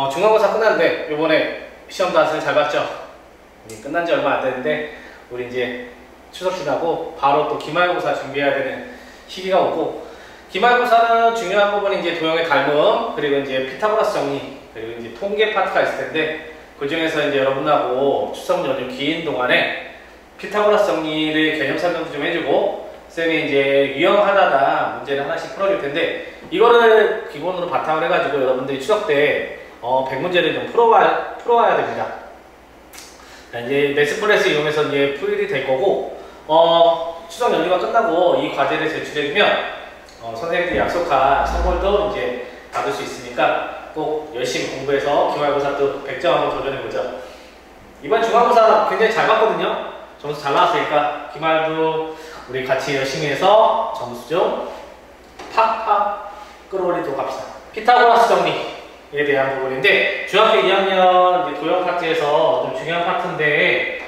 중간고사 끝났는데 요번에 시험 다들 잘 봤죠? 끝난 지 얼마 안 됐는데 우리 이제 추석 지나고 바로 또 기말고사 준비해야 되는 시기가 오고, 기말고사는 중요한 부분이 이제 도형의 닮음, 그리고 이제 피타고라스 정리, 그리고 이제 통계 파트가 있을 텐데, 그 중에서 이제 여러분하고 추석 연휴 긴 동안에 피타고라스 정리를 개념 설명도 좀 해주고, 쌤이 이제 유형하다가 문제를 하나씩 풀어줄 텐데, 이거를 기본으로 바탕을 해가지고 여러분들이 추석 때 100문제를 좀 풀어와야 됩니다. 이제 매스플래스 이용해서 이제 풀이 될 거고, 추석 연휴가 끝나고 이 과제를 제출해주면 선생님들이 약속한 선물도 이제 받을 수 있으니까 꼭 열심히 공부해서 기말고사 또 100점 한번 도전해보죠. 이번 중간고사 굉장히 잘 봤거든요. 점수 잘 나왔으니까 기말도 우리 같이 열심히 해서 점수 좀 팍팍 끌어올리도록 합시다. 피타고라스 정리에 대한 부분인데, 중학교 2학년 도형 파트에서 좀 중요한 파트인데,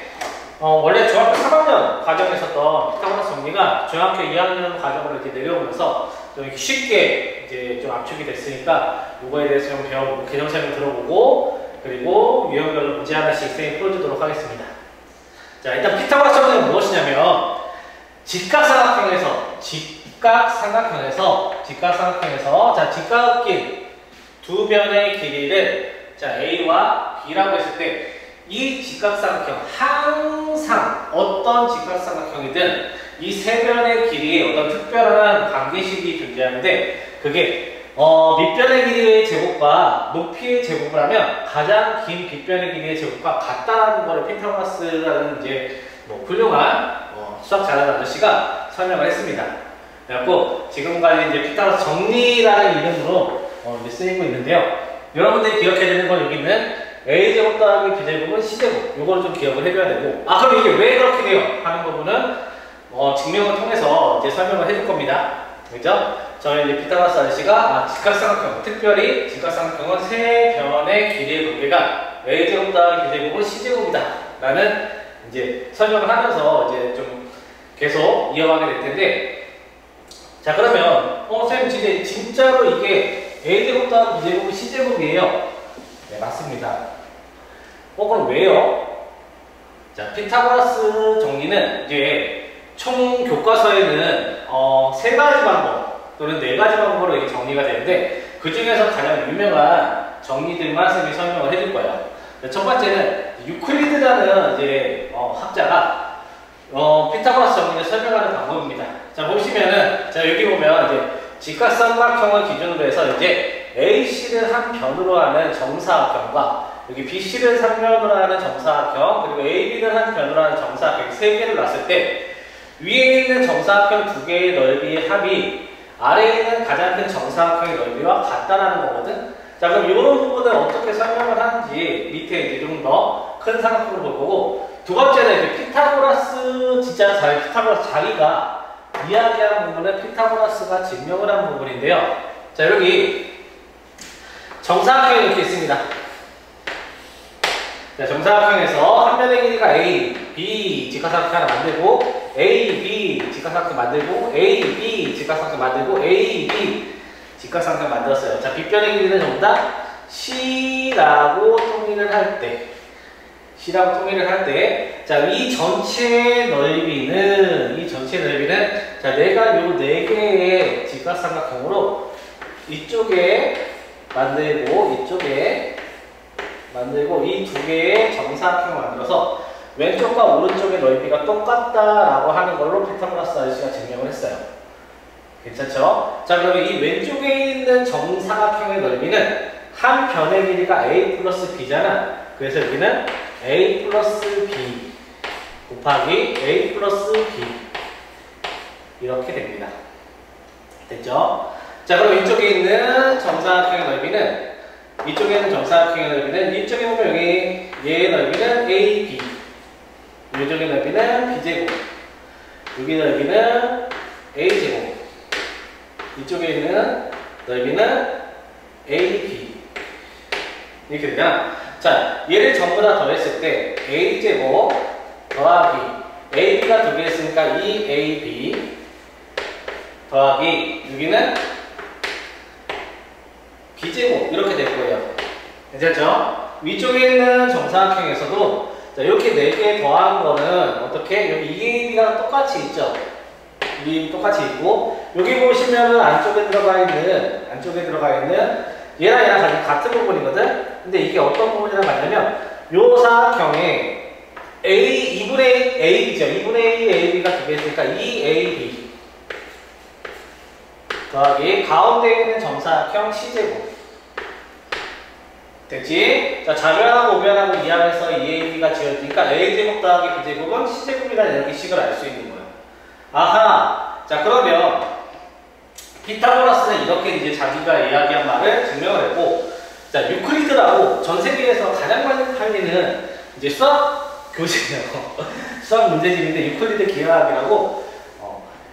원래 중학교 3학년 과정에 있었던 피타고라스 정리가 중학교 2학년 과정으로 이제 내려오면서 좀 쉽게 이제 좀 압축이 됐으니까 이거에 대해서 좀 배워보고, 개념 설명 들어보고, 그리고 유형별로 문제 하나씩 쌤이 풀어주도록 하겠습니다. 자, 일단 피타고라스 정리는 무엇이냐면, 직각삼각형에서 자, 직각긴 두 변의 길이를 자, A와 B라고 했을 때, 이 직각삼각형, 항상 어떤 직각삼각형이든 이 세 변의 길이에 어떤 특별한 관계식이 존재하는데, 그게 밑변의 길이의 제곱과 높이의 제곱을 하면 가장 긴 빗변의 길이의 제곱과 같다는 거를 피타고라스라는 이제 훌륭한 수학 잘하는 아저씨가 설명을 했습니다. 그래갖고 지금까지 이제 피타고라스 정리라는 이름으로 이제 쓰이고 있는데요. 여러분들이 기억해야 되는 건 여기 있는 A제곱 더하기 B제곱은 C제곱, 요거를 좀 기억을 해줘야 되고, 그럼 이게 왜 그렇게 돼요? 하는 부분은 증명을 통해서 이제 설명을 해줄 겁니다. 그죠? 저희 이제 피타고라스 아저씨가 직각삼각형, 특별히 직각삼각형은 세 변의 길이의 관계가 A제곱 더하기 B제곱은 C제곱이다 라는 이제 설명을 하면서 이제 좀 계속 이어가게 될 텐데, 자, 그러면 선생님 진짜로 이게 A제곱 더하기 B제곱은 C제곱이에요? 네, 맞습니다. 그럼 왜요? 자, 피타고라스 정리는 이제 총 교과서에는 세 가지 방법 또는 네 가지 방법으로 이게 정리가 되는데, 그 중에서 가장 유명한 정리들만 쌤이 설명을 해줄 거예요. 첫 번째는 유클리드라는 이제 학자가 피타고라스 정리를 설명하는 방법입니다. 자, 보시면은, 자, 여기 보면 이제 직각삼각형을 기준으로 해서 이제 AC를 한 변으로 하는 정사각형과 여기 BC를 3변으로 하는 정사각형, 그리고 AB를 한 변으로 하는 정사각형 세 개를 놨을 때, 위에 있는 정사각형 두 개의 넓이의 합이 아래에 있는 가장 큰 정사각형의 넓이와 같다라는 거거든. 자, 그럼 이런 부분을 어떻게 설명을 하는지 밑에 이제 좀 더 큰 삼각형을 볼 거고, 두 번째는 이제 피타고라스, 피타고라스 자기가 이야기한 부분은 피타고라스가 증명을 한 부분인데요. 자, 여기 정사각형이 이렇게 있습니다. 자, 정사각형에서 한 변의 길이가 A, B 직각삼각형 하나 만들고, A, B 직각삼각형 만들고, A, B 직각삼각형 만들고, A, B 직각삼각형 만들었어요. 자, 빗변의 길이는 전부 다 C라고 통일을 할 때, 자, 이 전체 넓이는, 자, 내가 요 네 개의 직각삼각형으로 이쪽에 만들고, 이 두 개의 정사각형을 만들어서 왼쪽과 오른쪽의 넓이가 똑같다라고 하는 걸로 피타고라스 아저씨가 증명을 했어요. 괜찮죠? 자, 그러면 이 왼쪽에 있는 정사각형의 넓이는 한 변의 길이가 A 플러스 B잖아. 그래서 여기는 A 플러스 B 곱하기 A 플러스 B 이렇게 됩니다. 됐죠? 자, 그럼 이쪽에 있는 정사각형의 넓이는, 이쪽에 있는 정사각형의 넓이는, 이쪽에 보면 여기 얘의 넓이는 AB, 이쪽의 넓이는 B제곱, 여기 넓이는 A제곱, 이쪽에 있는 넓이는 AB 이렇게 되잖아. 자, 얘를 전부 다 더했을 때 A제곱 더하기 AB가 두 개 있으니까 2AB 더하기 여기는 B제곱 이렇게 될 거예요. 괜찮죠? 위쪽에 있는 정사각형에서도 자, 이렇게 4개 더한 거는 어떻게? 여기 2AB가 똑같이 있죠? 이 똑같이 있고 여기 보시면은 안쪽에 들어가 있는 얘랑 같은 부분이거든? 근데 이게 어떤 부분이랑 같냐면 요 사각형에 A, 2분의 AB죠. 2분의 AB가 두 개 있으니까 2AB 더하기 가운데 있는 정사각형 C제곱. 됐지? 자, 자변하고 우변하고 이항해서 2AB가 지어지니까 A제곱 더하기 B제곱은 C제곱이라는 이렇게 식을 알 수 있는 거야. 아하! 자, 그러면 피타고라스는 이렇게 이제 자기가 이야기한 말을 증명을 했고, 자, 유클리드라고 전 세계에서 가장 많이 팔리는 이제 수학 교재예요. 수학 문제집인데 유클리드 기하학이라고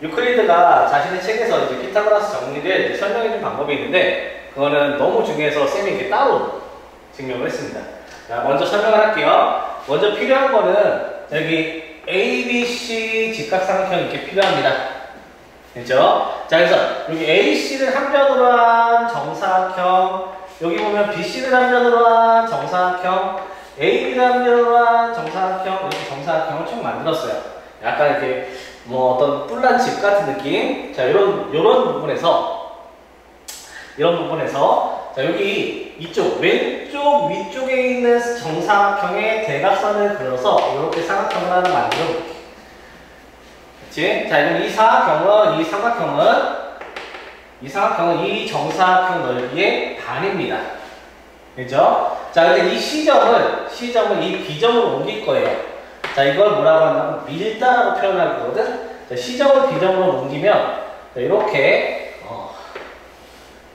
유클리드가 자신의 책에서 이제 피타고라스 정리를 설명해 준 방법이 있는데 그거는 너무 중요해서 쌤이 이렇게 따로 증명을 했습니다. 자, 먼저 설명을 할게요. 먼저 필요한 거는 여기 ABC 직각삼각형이 이렇게 필요합니다. 됐죠? 자, 그래서 여기 AC를 한 변으로 한 정사각형, 여기 보면 BC를 한 변으로 한 정사각형, AB를 한 변으로 한 정사각형, 이렇게 정사각형을 총 만들었어요. 약간 이렇게 뭐 어떤 뿔난 집 같은 느낌. 자, 이런 부분에서 자, 여기 이쪽 왼쪽 위쪽에 있는 정사각형의 대각선을 그려서 이렇게 삼각형을 하나 만들어 볼게요. 그렇지? 자, 그럼 이 삼각형은 이 정사각형 넓이의 반입니다. 그죠? 자, 근데 이 시점을 이 B점으로 옮길 거예요. 자, 이걸 뭐라고 한다면 밀다라고 표현할 거거든? 자, 시점을 B점으로 옮기면 자, 이렇게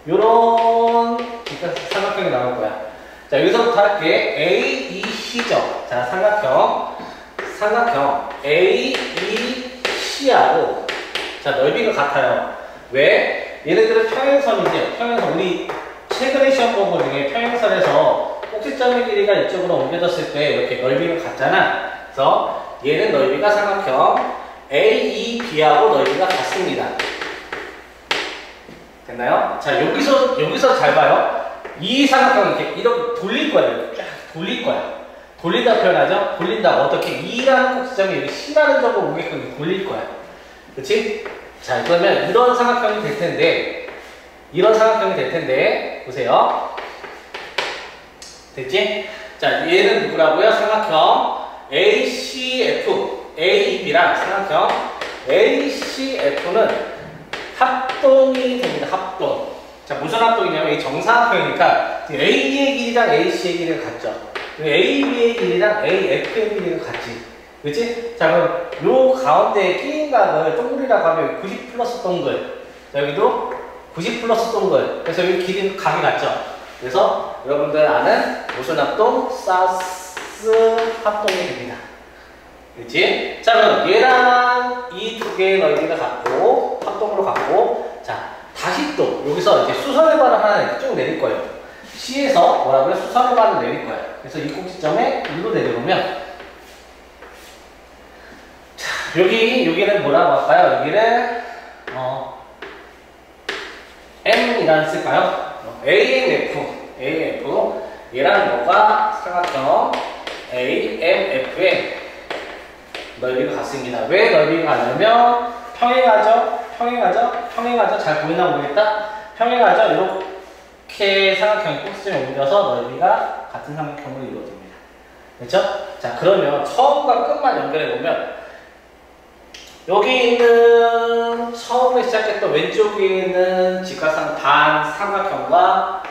요런 삼각형이 나올 거야. 자, 여기서부터 할게. A, E, C점. 자, 삼각형 A, E, C하고 자, 넓이가 같아요. 왜? 얘네들은 평행선이죠. 평행선. 우리 최근에 시험 본 거 중에 평행선에서 꼭지점의 길이가 이쪽으로 옮겨졌을 때 이렇게 넓이가 같잖아. 그래서 얘는 넓이가 삼각형 A, E, B하고 넓이가 같습니다. 됐나요? 자, 여기서 잘 봐요. 이 삼각형을 이렇게 돌릴 거예요. 쫙 돌릴 거야. 돌린다 표현하죠? 돌린다. 어떻게? E라는 꼭지점이 여기 C라는 점으로 오게끔 돌릴 거야. 그치? 자, 그러면 이런 삼각형이 될 텐데, 보세요. 됐지? 자, 얘는 누구라고요? 삼각형 ACF, AEB랑 삼각형 ACF는 합동이 됩니다. 합동. 자, 무슨 합동이냐면 이 정사각형이니까 AE의 길이랑 AC의 길이가 같죠. AB의 길이랑 AF의 길이가 같지. 그치? 자, 그럼 요 가운데에 끼인 각을 동글이라고 하면 90 플러스 동글. 자, 여기도 90 플러스 동글. 그래서 여기 길이는 각이 같죠. 그래서 여러분들 아는 무슨 합동? 사스 합동이 됩니다. 그치? 자, 그럼 얘랑 이 두 개의 넓이가 같고 합동으로 같고, 자, 다시 또 여기서 이제 수선의 반을 하나 쭉 내릴 거예요. C에서 뭐라고요? 수선의 반을 내릴 거예요. 그래서 이 꼭지점에 일로 내려오면, 자, 여기는 뭐라고 할까요? 여기를 M이라는 쓸까요? AMF 얘라는 거가 삼각형 AMF의 넓이가 같습니다. 왜 넓이가 같냐면 평행하죠? 잘 보이나 모르겠다? 평행하죠? 이렇게 삼각형이 꼭지점에 옮겨서 넓이가 같은 삼각형으로 이루어집니다. 그렇죠? 자, 그러면 처음과 끝만 연결해보면 여기 있는 처음에 시작했던 왼쪽에 있는 직각삼 반삼각형과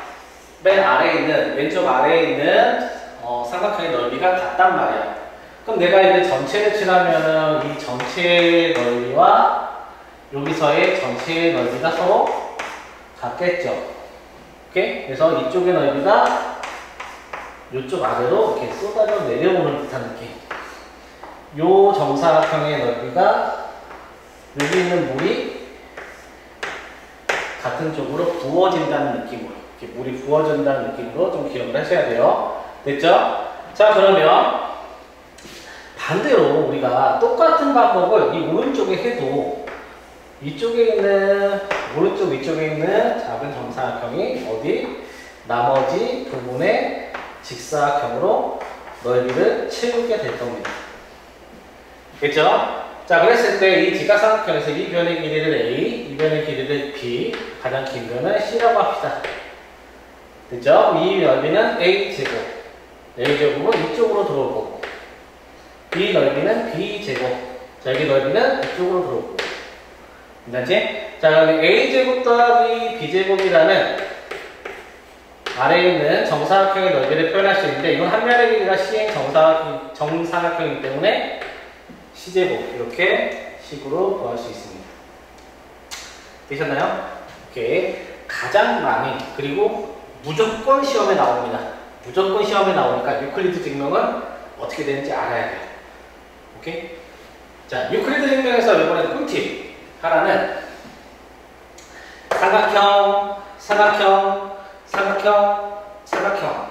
맨 아래에 있는 왼쪽 아래에 있는 삼각형의 넓이가 같단 말이야. 그럼 내가 이제 전체를 칠하면은 이 전체의 넓이와 여기서의 전체의 넓이가 서로 같겠죠. 오케이? 그래서 이쪽의 넓이가 이쪽 아래로 이렇게 쏟아져 내려오는 듯한 느낌. 요 정사각형의 넓이가 여기 있는 물이 같은 쪽으로 부어진다는 느낌으로, 이렇게 물이 부어진다는 느낌으로 좀 기억을 하셔야 돼요. 됐죠? 자, 그러면 반대로 우리가 똑같은 방법을 이 오른쪽에 해도 이쪽에 있는 오른쪽 위쪽에 있는 작은 정사각형이 어디 나머지 부분의 직사각형으로 넓이를 채우게 될 겁니다. 됐죠? 자, 그랬을 때 이 직각삼각형에서 이 변의 길이를 A, 이 변의 길이를 B, 가장 긴 변은 C라고 합시다. 됐죠? 이 넓이는 A제곱. A제곱은 이쪽으로 들어올 거고, 이 넓이는 B제곱. 자, 여기 넓이는 이쪽으로 들어올 거고. 괜찮지? 자, 여기 A제곱 더하기 B제곱이라는 아래에 있는 정사각형의 넓이를 표현할 수 있는데, 이건 한 변의 길이가 C행 정사각형이기 때문에 C제곱, 이렇게 식으로 구할 수 있습니다. 되셨나요? 이렇게 가장 많이, 그리고 무조건 시험에 나옵니다. 무조건 시험에 나오니까 유클리드 증명은 어떻게 되는지 알아야 돼요. 오케이? 자, 유클리드 증명에서 이번에 꿀팁 하나는 삼각형, 삼각형, 삼각형, 삼각형.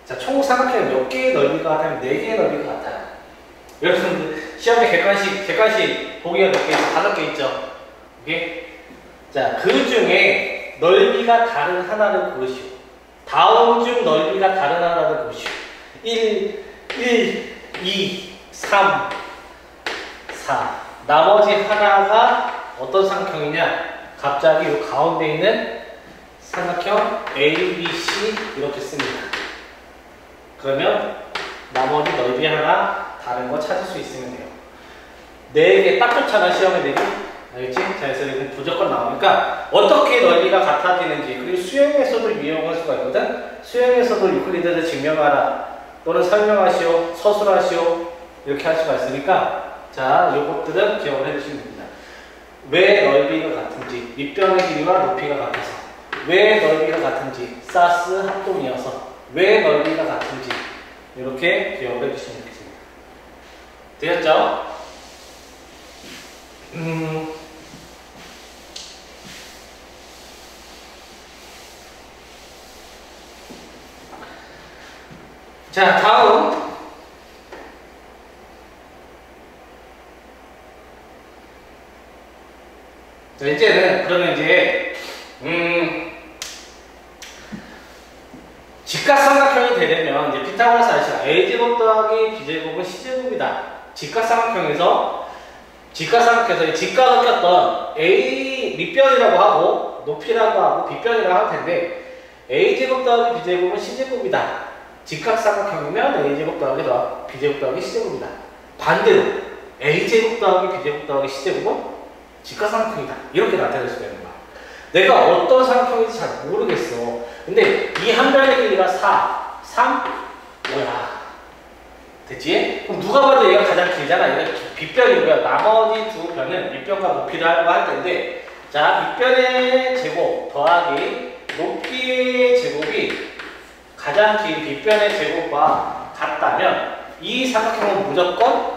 자, 총 삼각형이 몇 개의 넓이가 같다면 4개의 넓이가 같아요. 여러분들 시험에 객관식 보기가 몇 개 있죠? 5개 있죠? 오케이? 자, 그 중에 넓이가 다른 하나를 고르시오. 다음 중 넓이가 다른 하나를 고르시오. 1, 2, 3, 4. 나머지 하나가 어떤 삼각형이냐? 갑자기 이 가운데 있는 삼각형 A, B, C 이렇게 씁니다. 그러면 나머지 넓이 하나 다른 거 찾을 수 있으면 돼요. 4개 딱 좋잖아, 시험에 내기. 알겠지? 자, 그래서 이건 무조건 나오니까 어떻게 넓이가 같아지는지, 그리고 수행에서도 이용할 수가 있거든. 수행에서도 유클리드를 증명하라 또는 설명하시오, 서술하시오 이렇게 할 수가 있으니까, 자, 요것들은 기억을 해주시면 됩니다. 왜 넓이가 같은지, 밑변의 길이와 높이가 같아서, 왜 넓이가 같은지, 사스 합동이어서, 왜 넓이가 같은지 이렇게 기억을 해주시면 되겠습니다. 되셨죠? 자, 다음 자, 이제는 그러면 이제 직각삼각형이 되려면 이제 피타고라스 아시죠? A제곱 더하기 B제곱은 C제곱이다. 직각삼각형에서 이 직각을 꼈던 A 밑변이라고 하고 높이라고 하고 B변이라고 할 텐데, A제곱 더하기 B제곱은 C제곱이다. 직각삼각형이면 A제곱 더하기 B제곱 더하기 C제곱이다. 반대로 A제곱 더하기 B제곱 더하기 C제곱은 직각삼각형이다. 이렇게 나타낼 수가 있는 거야. 내가 어떤 삼각형인지 잘 모르겠어. 근데 이 한 변의 길이가 4, 3, 5야. 됐지? 그럼 누가 봐도 얘가 가장 길잖아. 얘가 빗변이고요. 나머지 두 변은 밑변과 높이를 하려고 할 텐데, 자, 밑변의 제곱 더하기 높이의 제곱이 가장 긴 빗변의 제곱과 같다면 이 삼각형은 무조건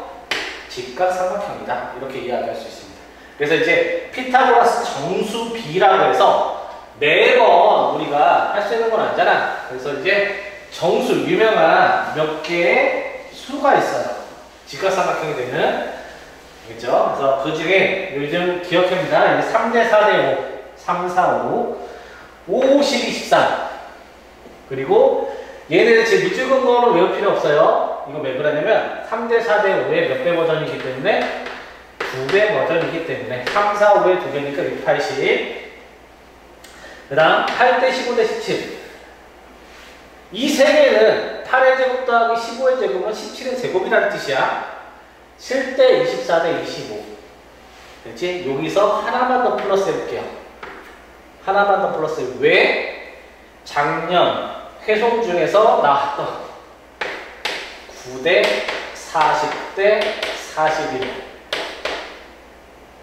직각삼각형이다. 이렇게 이야기할 수 있습니다. 그래서 이제 피타고라스 정수 B라고 해서 매번 우리가 할 수 있는 건 아니잖아. 그래서 이제 정수, 유명한 몇 개의 수가 있어요. 직각삼각형이 되는. 알겠죠? 그래서 그 중에 요즘 기억합니다. 3대 4대 5, 3, 4, 5, 5, 12, 13. 그리고 얘네들 지금 밑줄근 거는 외울 필요 없어요. 이거 왜 그러냐면 3대 4대 5의 몇 배 버전이기 때문에 2배 버전이기 때문에 3, 4, 5의 2배니까 680. 그 다음 8대 15대 17. 이 세 개는 8의 제곱 더하기 15의 제곱은 17의 제곱이라는 뜻이야. 7대 24대 25. 됐지? 여기서 하나만 더 플러스 해볼게요. 하나만 더 플러스. 왜? 작년 회송 중에서 나왔던 9대 40대 41.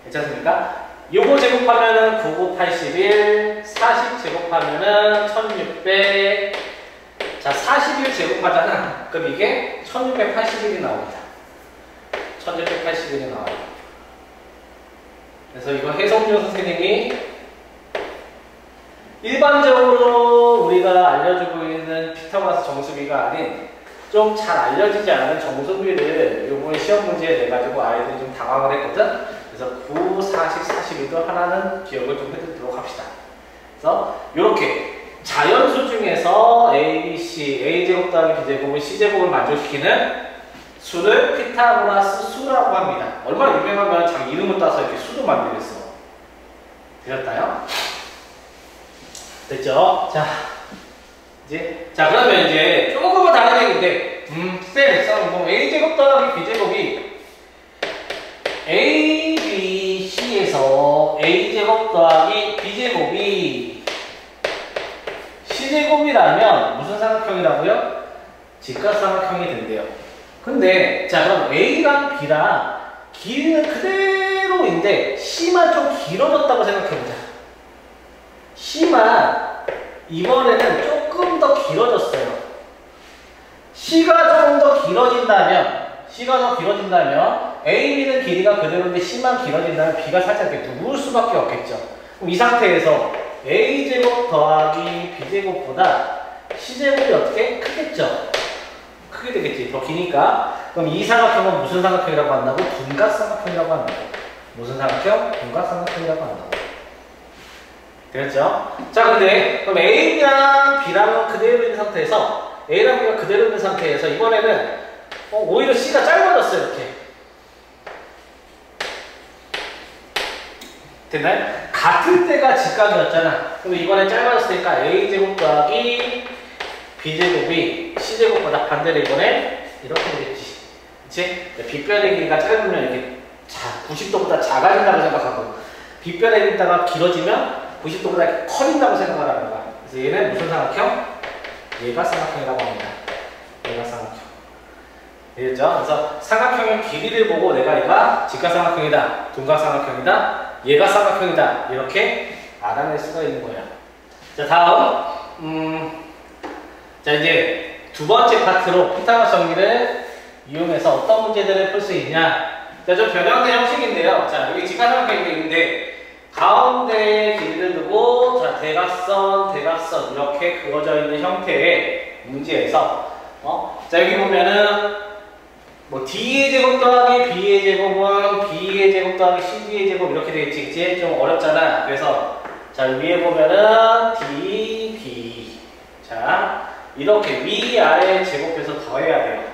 괜찮습니까? 요거 제곱하면은 99, 81, 40 제곱하면은 1600. 자, 41 제곱하잖아. 그럼 이게 1681이 나옵니다. 1681이 나와요. 그래서 이거 해성준 선생님이 일반적으로 우리가 알려주고 있는 피타고라스 정수비가 아닌 좀 잘 알려지지 않은 정수비를 요번에 시험 문제에 내가지고 아이들이 좀 당황을 했거든. 그래서 9, 40, 41도 하나는 기억을 좀 해두도록 합시다. 그래서 이렇게 자연수 중에서 A, B, C, A제곱 더하기 B제곱은 C제곱을 만족시키는 수를 피타고라스 수라고 합니다. 얼마나 유명하면 자기 이름을 따서 이렇게 수도 만들겠어. 되셨나요? 됐죠? 자, 그러면 이제 조금은 다른 얘기인데, 쌤, A제곱 더하기 B제곱이 A, B, C에서 A제곱 더하기 B제곱이 C제곱이라면 무슨 삼각형이라고요? 직각삼각형이 된대요. 근데 자 그럼 A랑 B랑 길이는 그대로인데 C만 좀 길어졌다고 생각해보자. C만 이번에는 조금 더 길어졌어요. C가 조금 더 길어진다면 A, B는 길이가 그대로인데 C만 길어진다면 B가 살짝 이렇게 누울 수밖에 없겠죠. 그럼 이 상태에서 A제곱 더하기 B제곱보다 C제곱이 어떻게? 크겠죠? 크게 되겠지. 더 기니까. 그럼 이 삼각형은 무슨 삼각형이라고 한다고? 둔각삼각형이라고 한다고. 무슨 삼각형? 둔각삼각형이라고 한다고. 되겠죠? 자, 근데 그럼 A랑 B랑은 그대로 있는 상태에서 A랑 B가 그대로 있는 상태에서 이번에는 오히려 C가 짧아졌어요. 이렇게. 됐나요? 같을 때가 직각이었잖아. 그럼 이번엔 짧아졌으니까 A제곱 더하기 B제곱이 C제곱보다 반대로 이번에 이렇게 되겠지. 그치? 빗변의 길이가 짧으면 이렇게 90도보다 작아진다고 생각하고 빗변의 길이가 길어지면 90도보다 이렇게 커진다고 생각을 하는 거야. 그래서 얘는 무슨 삼각형? 예각삼각형이라고 합니다. 예각삼각형. 되겠죠? 그래서 삼각형의 길이를 보고 내가 얘가 직각삼각형이다, 둔각삼각형이다, 예각삼각형이다 이렇게 알아낼 수가 있는 거야. 자, 다음 자 이제 두 번째 파트로 피타고라스 정리를 이용해서 어떤 문제들을 풀 수 있냐. 자, 좀 변형된 형식인데요. 자, 여기 직각삼각형이 있는데 가운데 길이를 두고 자 대각선 이렇게 그어져 있는 형태의 문제에서 자 여기 보면은 뭐 D의 제곱 더하기 B의 제곱은 B의 제곱 더하기 CD의 제곱 이렇게 되겠지, 그치? 좀 어렵잖아. 그래서 자 위에 보면은 D, B 자 이렇게 위아래 제곱해서 더해야 돼요.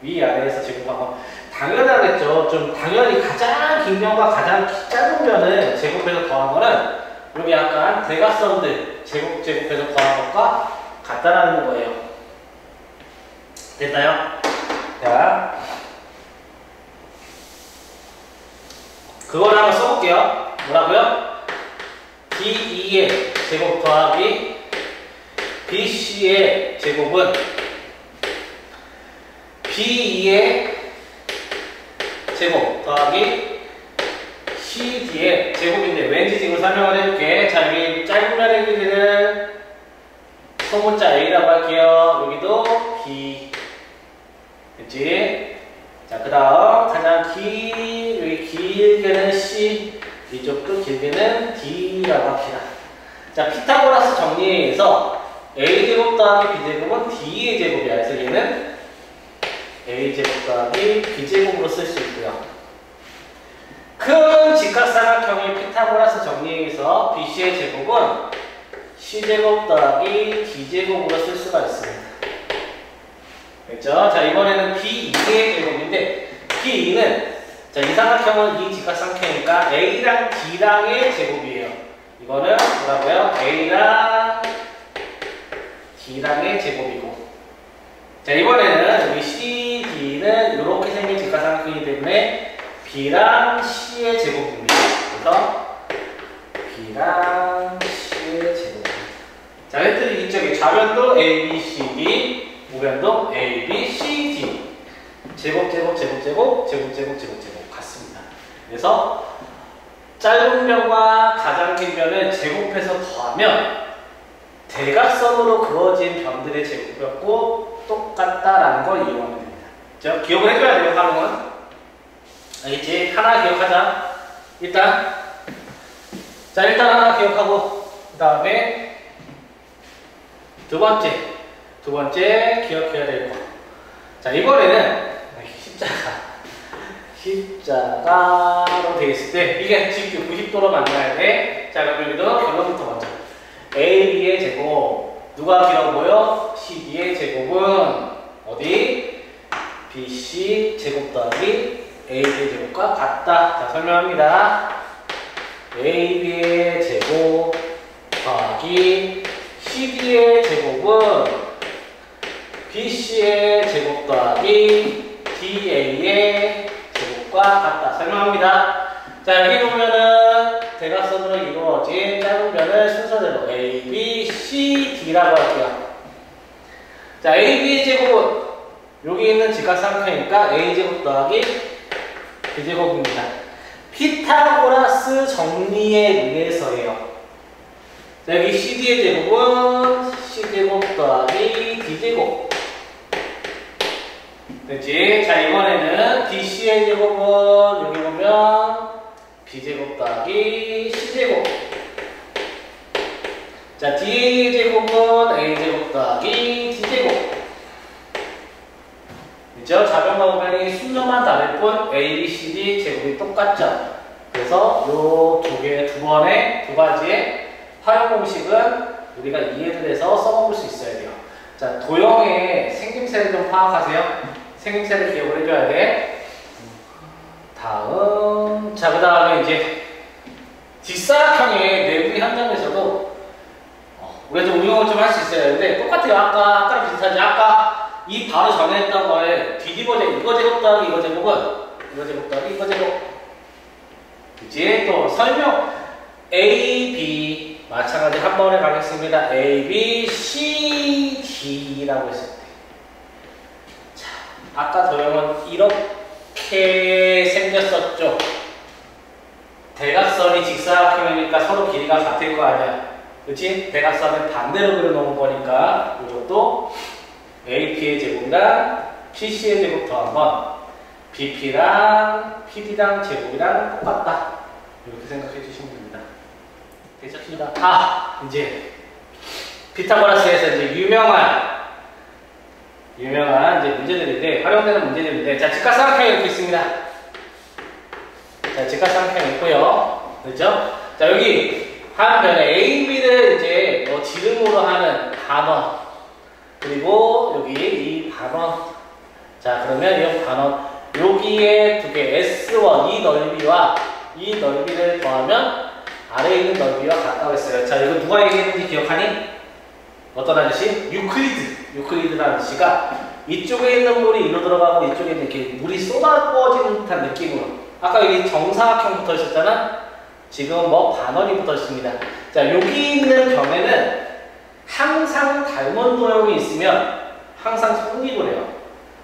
위아래에서 제곱하고 당연하겠죠. 좀 당연히 가장 긴 면과 가장 짧은 면을 제곱해서 더한 거는 여기 약간 대각선들 제곱해서 더한 것과 같다라는 거예요. 됐나요? 자, 그걸 한번 써볼게요. 뭐라고요? D2의 제곱 더하기 BC의 제곱은 B2의 제곱 더하기 CD의 제곱인데 왠지 지금 설명을 해줄게. 자, 여기 짧은 면의 길이를 소문자 A라고 할게요. 여기도 B. 됐지? 자, 그 다음 가장 여기 길게는 C, 이쪽도 길게는 D라고 합시다. 자, 피타고라스 정리에 의해서 A제곱 더하기 B제곱은 D의 제곱이야. 그래서 얘는 A제곱 더하기 B제곱으로 쓸 수 있고요. 큰 직각삼각형의 피타고라스 정리에 의해서 BC의 제곱은 C제곱 더하기 D제곱으로 쓸 수가 있습니다. 됐죠? 자, 이번에는 B2의 제곱인데 B2는 자, 이 삼각형은 이 직각삼각형이니까 A랑 D랑의 제곱이에요. 이거는 뭐라고요? A랑 D랑의 제곱이고 자, 이번에는 우리 CD는 이렇게 생긴 직각삼각형이기 때문에 B랑 C의 제곱입니다. 그래서 B랑 C의 제곱. 자, 했더니 이쪽에 좌변도 A, B, C, D, 우변도 A, B, C, D. 제곱 같습니다. 그래서 짧은 변과 가장 긴 변을 제곱해서 더하면 대각선으로 그어진 변들의 제곱이었고 똑같다라는 걸 이용하면 됩니다. 자, 기억을 해줘야 돼요, 활용은. 알겠지? 하나 기억하자. 일단 하나 기억하고 그 다음에 두 번째 기억해야 될 거. 자, 이번에는 십자가로 되어 있을 때 이게 직교 90도로 만들어야 돼. 자, 그럼 여기도 결론부터 먼저 A, B의 제곱 누가 길어 보여? CD의 제곱은 어디? BC 제곱 더하기 AB의 제곱과 같다. 자, 설명합니다. AB의 제곱 더하기 CD의 제곱은 BC의 제곱 더하기 DA의 제곱과 같다. 설명합니다. 자, 여기 보면은 대각선으로 이루어진 짧은 변을 순서대로 A, B, C, D라고 할게요. 자, AB의 제곱은 여기 있는 직각삼각형이니까 A제곱 더하기 B제곱입니다. 피타고라스 정리에 의해서예요. 자, 여기 CD의 제곱은 C제곱 더하기 D제곱. 됐지? 자, 이번에는 BC의 제곱은 여기 보면 B제곱 더하기 C제곱. 자, D의 제곱은 A제곱 더하기 D제곱. 그죠? 좌변과 우변이 순서만 다를 뿐 A, B, C, D 제곱이 똑같죠? 그래서 요 두 번의 두 가지의 활용 공식은 우리가 이해를 해서 써먹을 수 있어야 돼요. 자, 도형의 생김새를 좀 파악하세요. 생김새를 기억을 해줘야 돼. 다음. 자, 그 다음에 이제 직사각형의 내부 현장에서도 우리가 좀 응용을 좀 할 수 있어야 되는데 똑같아요. 아까랑 비슷하지. 아까 이 바로 전에 했던 거에 뒤집어져. 이거 제곱 더하기 이거 제곱은 이거 제곱 더하기 이거 제곱. 그치? 또 설명 A, B 마찬가지 한 번에 가겠습니다. A, B, C, D라고 했을 때. 자, 아까 도형은 이렇게 생겼었죠. 대각선이 직사각형이니까 서로 길이가 같을 거 아니야. 그치? 대각선을 반대로 그려놓은 거니까 이것도 AP의 제곱이랑 PC의 제곱 더한 건 BP랑 PD랑 제곱이랑 똑같다. 이렇게 생각해 주시면 됩니다. 되셨습니다. 아, 이제 피타고라스에서 이제 유명한 이제 문제들인데, 활용되는 문제들인데, 자, 직각삼각형이 이렇게 있습니다. 자, 직각삼각형이 있고요. 그렇죠? 자, 여기 한 변에 A, B를 이제 뭐 지름으로 하는 반원, 그리고 여기 이 반원. 자, 그러면 이 반원 여기에 두 개 S1 이 넓이와 이 넓이를 더하면 아래에 있는 넓이와 같다고 했어요. 자, 이거 누가 얘기했는지 기억하니? 어떤 아저씨? 유클리드라는 아저씨가 이쪽에 있는 물이 이리로 들어가고 이쪽에 있는 이렇게 물이 쏟아부어지는 듯한 느낌으로. 아까 여기 정사각형 붙어 있었잖아? 지금 뭐 반원이 붙어 있습니다. 자, 여기 있는 경우에는 항상 닮은 도형이 있으면 항상 성립을 해요.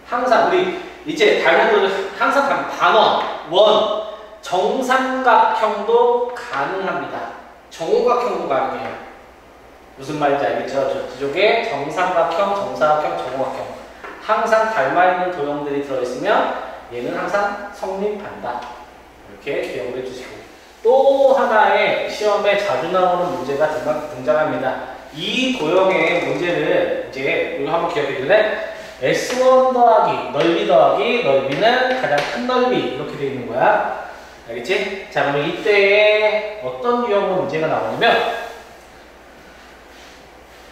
항상 우리 이제 닮은 도형 항상 반원, 원, 정삼각형도 가능합니다. 정오각형도 가능해요. 무슨 말인지 알겠죠? 저쪽에 정삼각형, 정사각형, 정오각형 항상 닮아있는 도형들이 들어있으면 얘는 항상 성립한다. 이렇게 기억을 해주시고, 또 하나의 시험에 자주 나오는 문제가 등장합니다. 이 도형의 문제를 이제 이거 한번 기억해 줄래? S1 더하기 넓이 더하기 넓이는 가장 큰 넓이 이렇게 되어 있는 거야. 알겠지? 자, 그러면 이때에 어떤 유형으로 문제가 나오냐면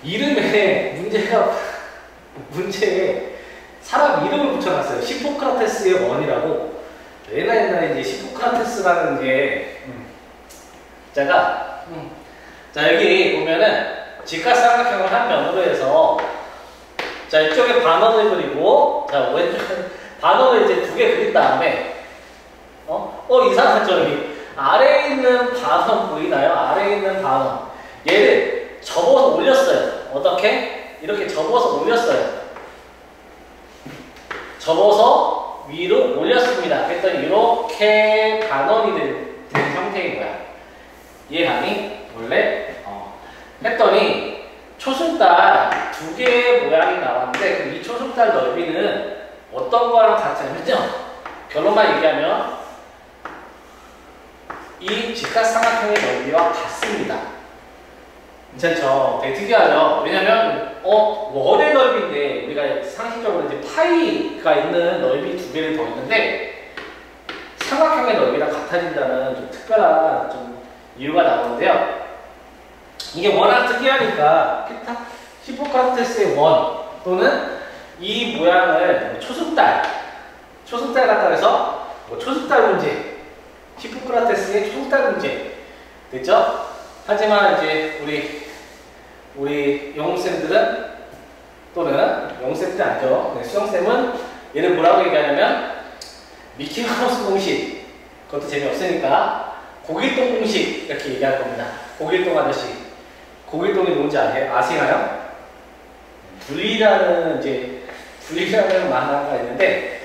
이름에 문제에 사람 이름을 붙여놨어요. 히포크라테스의 원이라고. 옛날에 이제 히포크라테스라는 게 자가 자, 여기 보면은 직각삼각형을 한 면으로 해서 자, 이쪽에 반원을 그리고 자, 왼쪽에 반원을 이제 두 개 그린 다음에 이상하죠? 여기 아래에 있는 반원 보이나요? 아래에 있는 반원 얘를 접어서 올렸어요. 어떻게? 이렇게 접어서 올렸어요. 접어서 위로 올렸습니다. 그랬더니 이렇게 반원이 된 형태인 거야. 이해가니? 원래? 했더니 초승달 두 개의 모양이 나왔는데 그럼 이 초승달 넓이는 어떤 거랑 같냐면요. 결론만 얘기하면 이 직각삼각형의 넓이와 같습니다. 괜찮죠? 되게 특이하죠? 왜냐면 원의 넓이인데 우리가 상식적으로 이제 파이가 있는 넓이 두 개를 더했는데 삼각형의 넓이랑 같아진다는 좀 특별한 좀 이유가 나오는데요. 이게 워낙 특이하니까 히포크라테스의 원 또는 이 모양을 초승달 갖다 해서 뭐 초승달 문제, 히포크라테스의 초승달 문제 됐죠? 하지만 이제 우리 영웅쌤들은 또는 영웅쌤들 아니죠? 네, 수영쌤은 얘를 뭐라고 얘기하냐면 미키마우스 공식, 그것도 재미없으니까 고길동 공식 이렇게 얘기할 겁니다. 고길동 아저씨. 고길동이 누군지 아시나요? 불이라는 만화가 있는데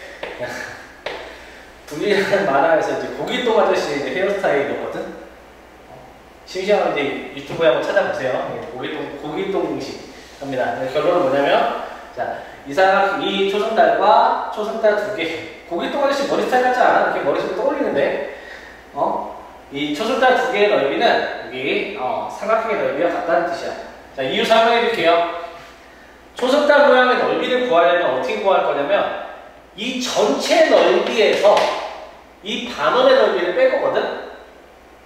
불이라는 만화에서 이제 고길동 아저씨의 이제 헤어스타일이거든. 심심하면 이제 유튜브에 한번 찾아보세요. 고길동 공식 합니다. 결론은 뭐냐면, 자, 이 초승달과 초승달 두 개. 고길동 아저씨 머리 스타일 같지 않아? 이렇게 머릿속에 떠올리는데, 이 초승달 두 개의 넓이는 여기 삼각형의 넓이와 같다는 뜻이야. 자, 이유 설명해 드릴게요. 초승달 모양의 넓이를 구하려면 어떻게 구할 거냐면 이 전체 넓이에서 이 반원의 넓이를 뺄 거거든?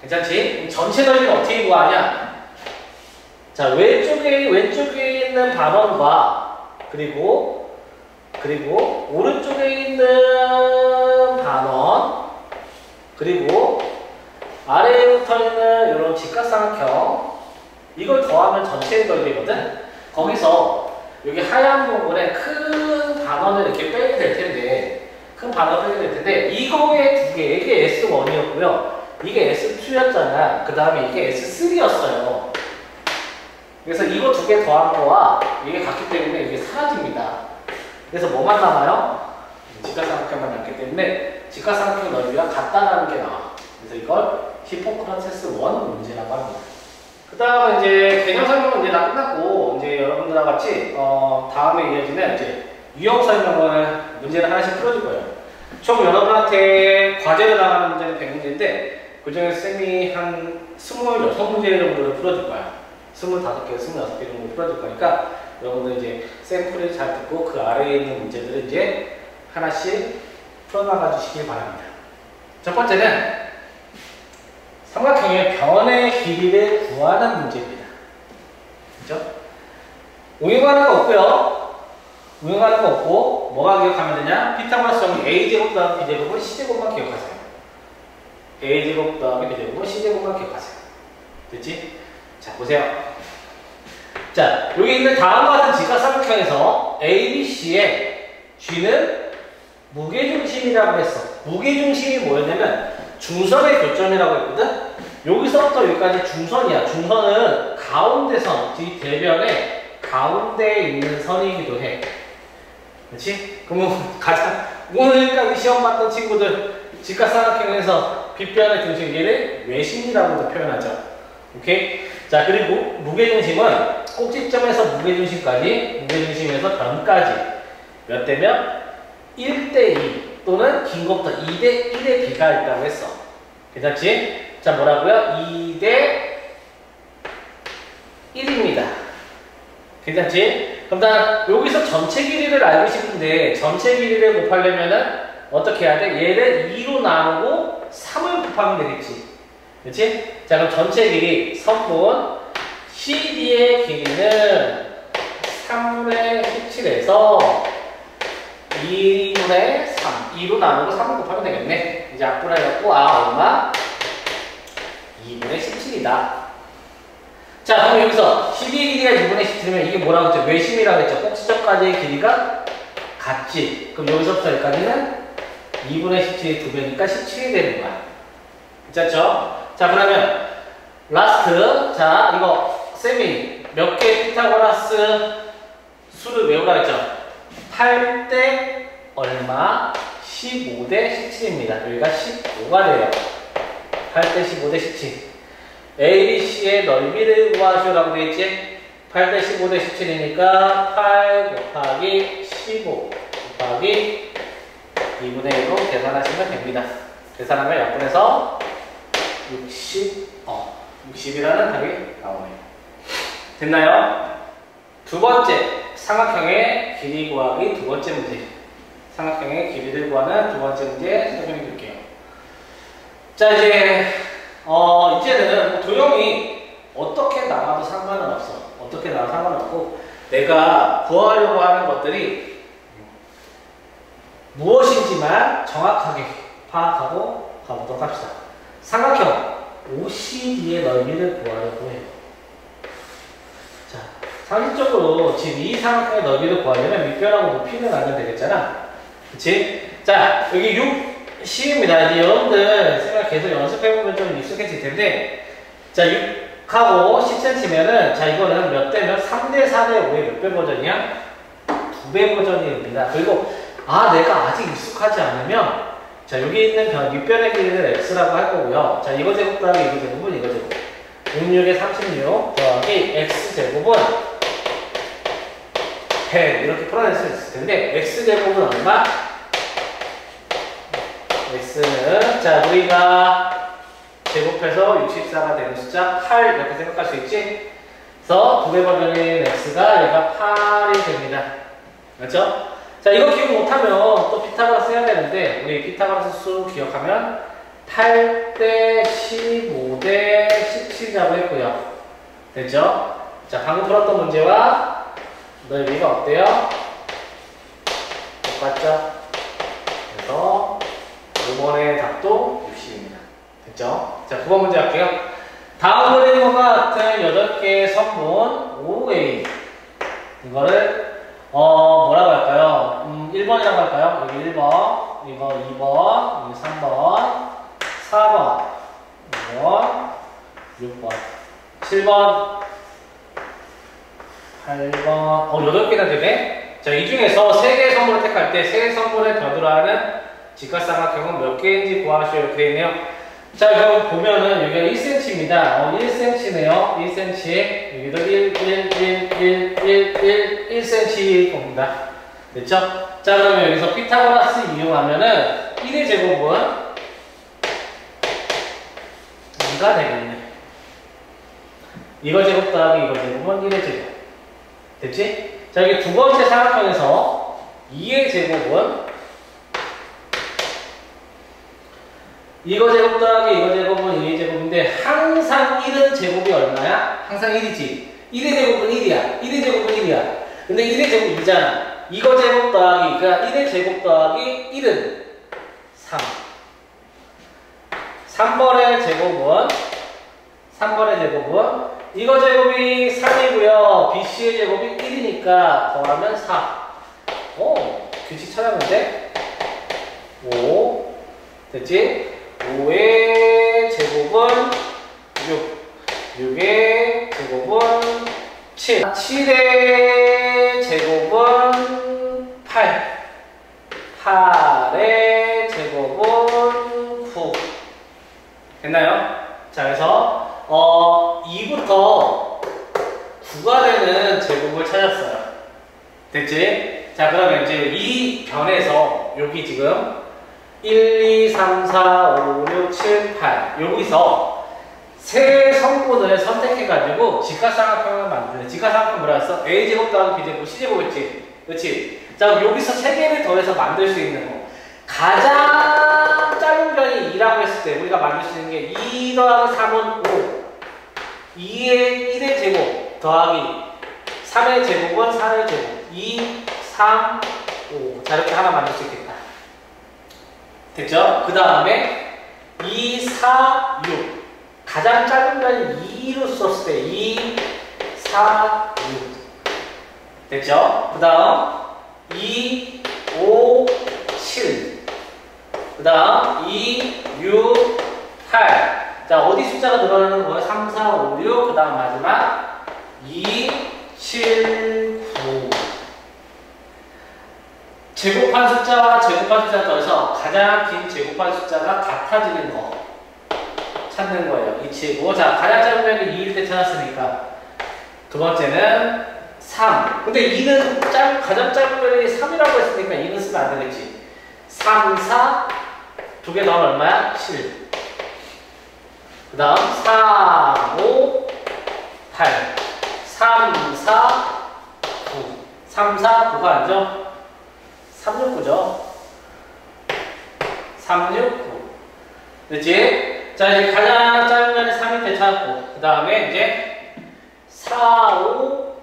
괜찮지? 전체 넓이는 어떻게 구하냐? 자, 왼쪽에 있는 반원과 그리고 오른쪽에 있는 반원 그리고 아래에 붙어 있는 이런 직각삼각형 이걸 더하면 전체 넓이거든? 거기서 여기 하얀 부분에 큰 반원을 이렇게 빼게 될 텐데 이거의 두 개, 이게 S1이었고요. 이게 S2였잖아. 그 다음에 이게 S3였어요. 그래서 이거 두 개 더한 거와 이게 같기 때문에 이게 사라집니다. 그래서 뭐만 남아요? 직각삼각형만 남기 때문에 직각삼각형 넓이가 같다라는 게 나와. 그래서 이걸 히포크라테스 원 문제라고 합니다. 그 다음에 이제 개념 설명은 이제 다 끝났고, 이제 여러분들과 같이, 다음에 이어지는 이제 유형 설명을 문제를 하나씩 풀어줄 거예요. 총 여러분한테 과제로 나가는 문제는 100문제인데, 그 중에서 쌤이 한 26문제 정도를 풀어줄 거야. 25개, 26개 정도 풀어줄 거니까, 여러분들 이제 샘플을 잘 듣고 그 아래에 있는 문제들을 이제 하나씩 풀어나가 주시길 바랍니다. 첫 번째는 삼각형의 변의 길이를 구하는 문제입니다. 그렇죠? 응용하는 거 없고요. 응용하는 거 없고 뭐가 기억하면 되냐? 피타고라스 정리 a제곱 더하기 b제곱은 c제곱만 기억하세요. a제곱 더하기 b제곱은 c제곱만 기억하세요. 됐지? 자, 보세요. 자, 여기 있는 다음과 같은 직각삼각형에서 ABC의 G는 무게중심이라고 했어. 무게중심이 뭐였냐면 중선의 교점이라고 했거든? 여기서부터 여기까지 중선이야. 중선은 가운데선, 이 대변의 가운데에 있는 선이기도 해. 그렇지? 그러면 오늘까지 시험 봤던 친구들 직각삼각형에서 빗변의 중심, 얘를 외심이라고도 표현하죠. 오케이? 자, 그리고 무게중심은 꼭지점에서 무게중심에서 변까지 몇 대면 1대2 또는 긴 것부터 2대1의 B가 있다고 했어. 괜찮지? 자, 뭐라고요? 2대1입니다. 괜찮지? 그럼 나 여기서 전체 길이를 알고 싶은데 전체 길이를 곱하려면은 어떻게 해야 돼? 얘를 2로 나누고 3을 곱하면 되겠지. 그렇지? 자, 그럼 전체 길이 선분 CD의 길이는 3분의 17에서 2분의 3, 2로 나누고 3을 곱하면 되겠네. 이제 약분해갖고 얼마? 2분의 17이다. 자, 그럼 여기서 CD의 길이가 2분의 17이면 이게 뭐라고 했죠? 외심이라고 했죠? 꼭지점까지의 길이가 같지. 그럼 여기서부터 여기까지는 2분의 17이 2배니까 17이 되는 거야. 괜찮죠? 자, 그러면 라스트. 자, 이거 쌤이 몇 개 피타고라스 수를 외우라 했죠? 8대 얼마? 15대 17입니다. 여기가 15가 돼요. 8대 15대 17. ABC의 넓이를 구하시오라고 되어있지? 8대 15대 17이니까 8 곱하기 15 곱하기 2분의 1로 계산하시면 됩니다. 계산하면 약분해서 60이라는 답이 나오네요. 됐나요? 두 번째, 삼각형의 길이 구하기 두 번째 문제. 삼각형의 길이를 구하는 두 번째 문제 설명해 드릴게요. 자, 이제는 도형이 어떻게 나와도 상관은 없어. 어떻게 나와도 상관없고, 내가 구하려고 하는 것들이 무엇인지만 정확하게 파악하고 가보도록 합시다. 삼각형 OCD의 넓이를 구하려고 해요. 자, 상식적으로 지금 이 삼각형의 넓이를 구하려면 밑변하고 높이를 알면 되겠잖아. 그치? 자, 여기 60입니다. 이제 여러분들 생각 계속 연습해보면 좀 익숙해질 텐데, 자, 6하고 10cm면은, 자, 이거는 몇 대면? 3대 4대 5의 몇 배 버전이야? 2배 버전입니다. 그리고, 내가 아직 익숙하지 않으면, 자, 여기 있는 밑변의 길이를 x라고 할 거고요. 자, 이거 제곱 더하기 이거 제곱은 이거 제곱. 66에 36 더하기 x제곱은 100 이렇게 풀어낼 수 있을 텐데 x제곱은 얼마? x는 자 우리가 제곱해서 64가 되는 숫자 8 이렇게 생각할 수 있지? 그래서 2배 버전인 x가 얘가 8이 됩니다. 맞죠? 자 이거 기억 못하면 또 피타고라스 해야 되는데 우리 피타고라스 수 기억하면 8대 15대 17이라고 했고요. 됐죠? 자, 방금 풀었던 문제와 넓이가 어때요? 똑같죠? 그래서 5번의 답도 60입니다. 됐죠? 자, 9번 문제 할게요. 다음 그림과 같은 8개의 선분 OA 이거를 뭐라고 할까요? 1번이라고 할까요? 여기 1번, 이거 2번, 여기 3번 4번, 5번, 6번, 7번, 8번, 8개나 되네? 자, 이 중에서 3개의 선분을 택할 때 3개의 선분을 변으로 하는 직각삼각형은 몇 개인지 구하시오. 이렇게 되어 있네요. 자, 그럼 보면은 여기가 1cm입니다. 1cm네요. 1cm. 여기도 1cm 겁니다. 됐죠? 자, 그러면 여기서 피타고라스 이용하면은 1의 제곱은 2가 되겠네. 이거 제곱 더하기 이거 제곱은 1의 제곱. 됐지? 자, 여기 두 번째 삼각형에서 2의 제곱은 이거 제곱 더하기 이거 제곱은 2의 제곱인데 항상 1은 제곱이 얼마야? 항상 1이지. 1의 제곱은 1이야. 1의 제곱은 1이야. 근데 1의 제곱 2잖아. 이거 제곱 더하기, 그러니까 1의 제곱 더하기 1은 3. 3번의 제곱은 이거 제곱이 3이고요. BC의 제곱이 1이니까 더하면 4. 규칙 찾았는데 5 됐지? 5의 제곱은 6 6의 제곱은 7 7의 제곱은 8 8의 제곱은 9 됐나요? 자, 그래서 2부터 9가 되는 제곱을 찾았어요. 됐지? 자, 그러면 이제 이 변에서 여기 지금 1, 2, 3, 4, 5, 6, 7, 8 여기서 세 성분을 선택해가지고 직각삼각형을 만드는 직각삼각형 뭐라 했어? A제곱 더하기 B제곱 C제곱이었지? 그렇지? 자, 여기서 세 개를 더해서 만들 수 있는 거 가장 짧은 변이 2라고 했을 때 우리가 만들 수 있는 게 2 더하기 3은 5 2의 1의 제곱 더하기 3의 제곱은 4의 제곱 2, 3, 5 자, 이렇게 하나 만들 수 있겠다. 됐죠? 그 다음에 2, 4, 6 가장 짧은 변이 2로 썼을 때 2, 4, 6 됐죠? 그 다음 2, 5, 7 그 다음 2, 6, 8 자, 어디 숫자가 늘어나는 거예요? 3, 4, 5, 6 그 다음 마지막 2, 7, 9 제곱한 숫자와 제곱한 숫자 더해서 가장 긴 제곱한 숫자가 같아지는 거 찾는 거예요. 이 치고 자, 가장 짧은 변이 2일 때 찾았으니까 두 번째는 3 근데 2는 가장 짧은 변이 3이라고 했으니까 2는 쓰면 안 되겠지. 3, 4 두 개 더하면 얼마야? 7 그 다음 4, 5, 8 3, 4, 9 3, 4, 9가 아니죠? 3, 6, 9죠? 3, 6, 9 됐지? 자, 이제 가장 짧은 면이 3일 때 찾았고 그 다음에 이제 4, 5,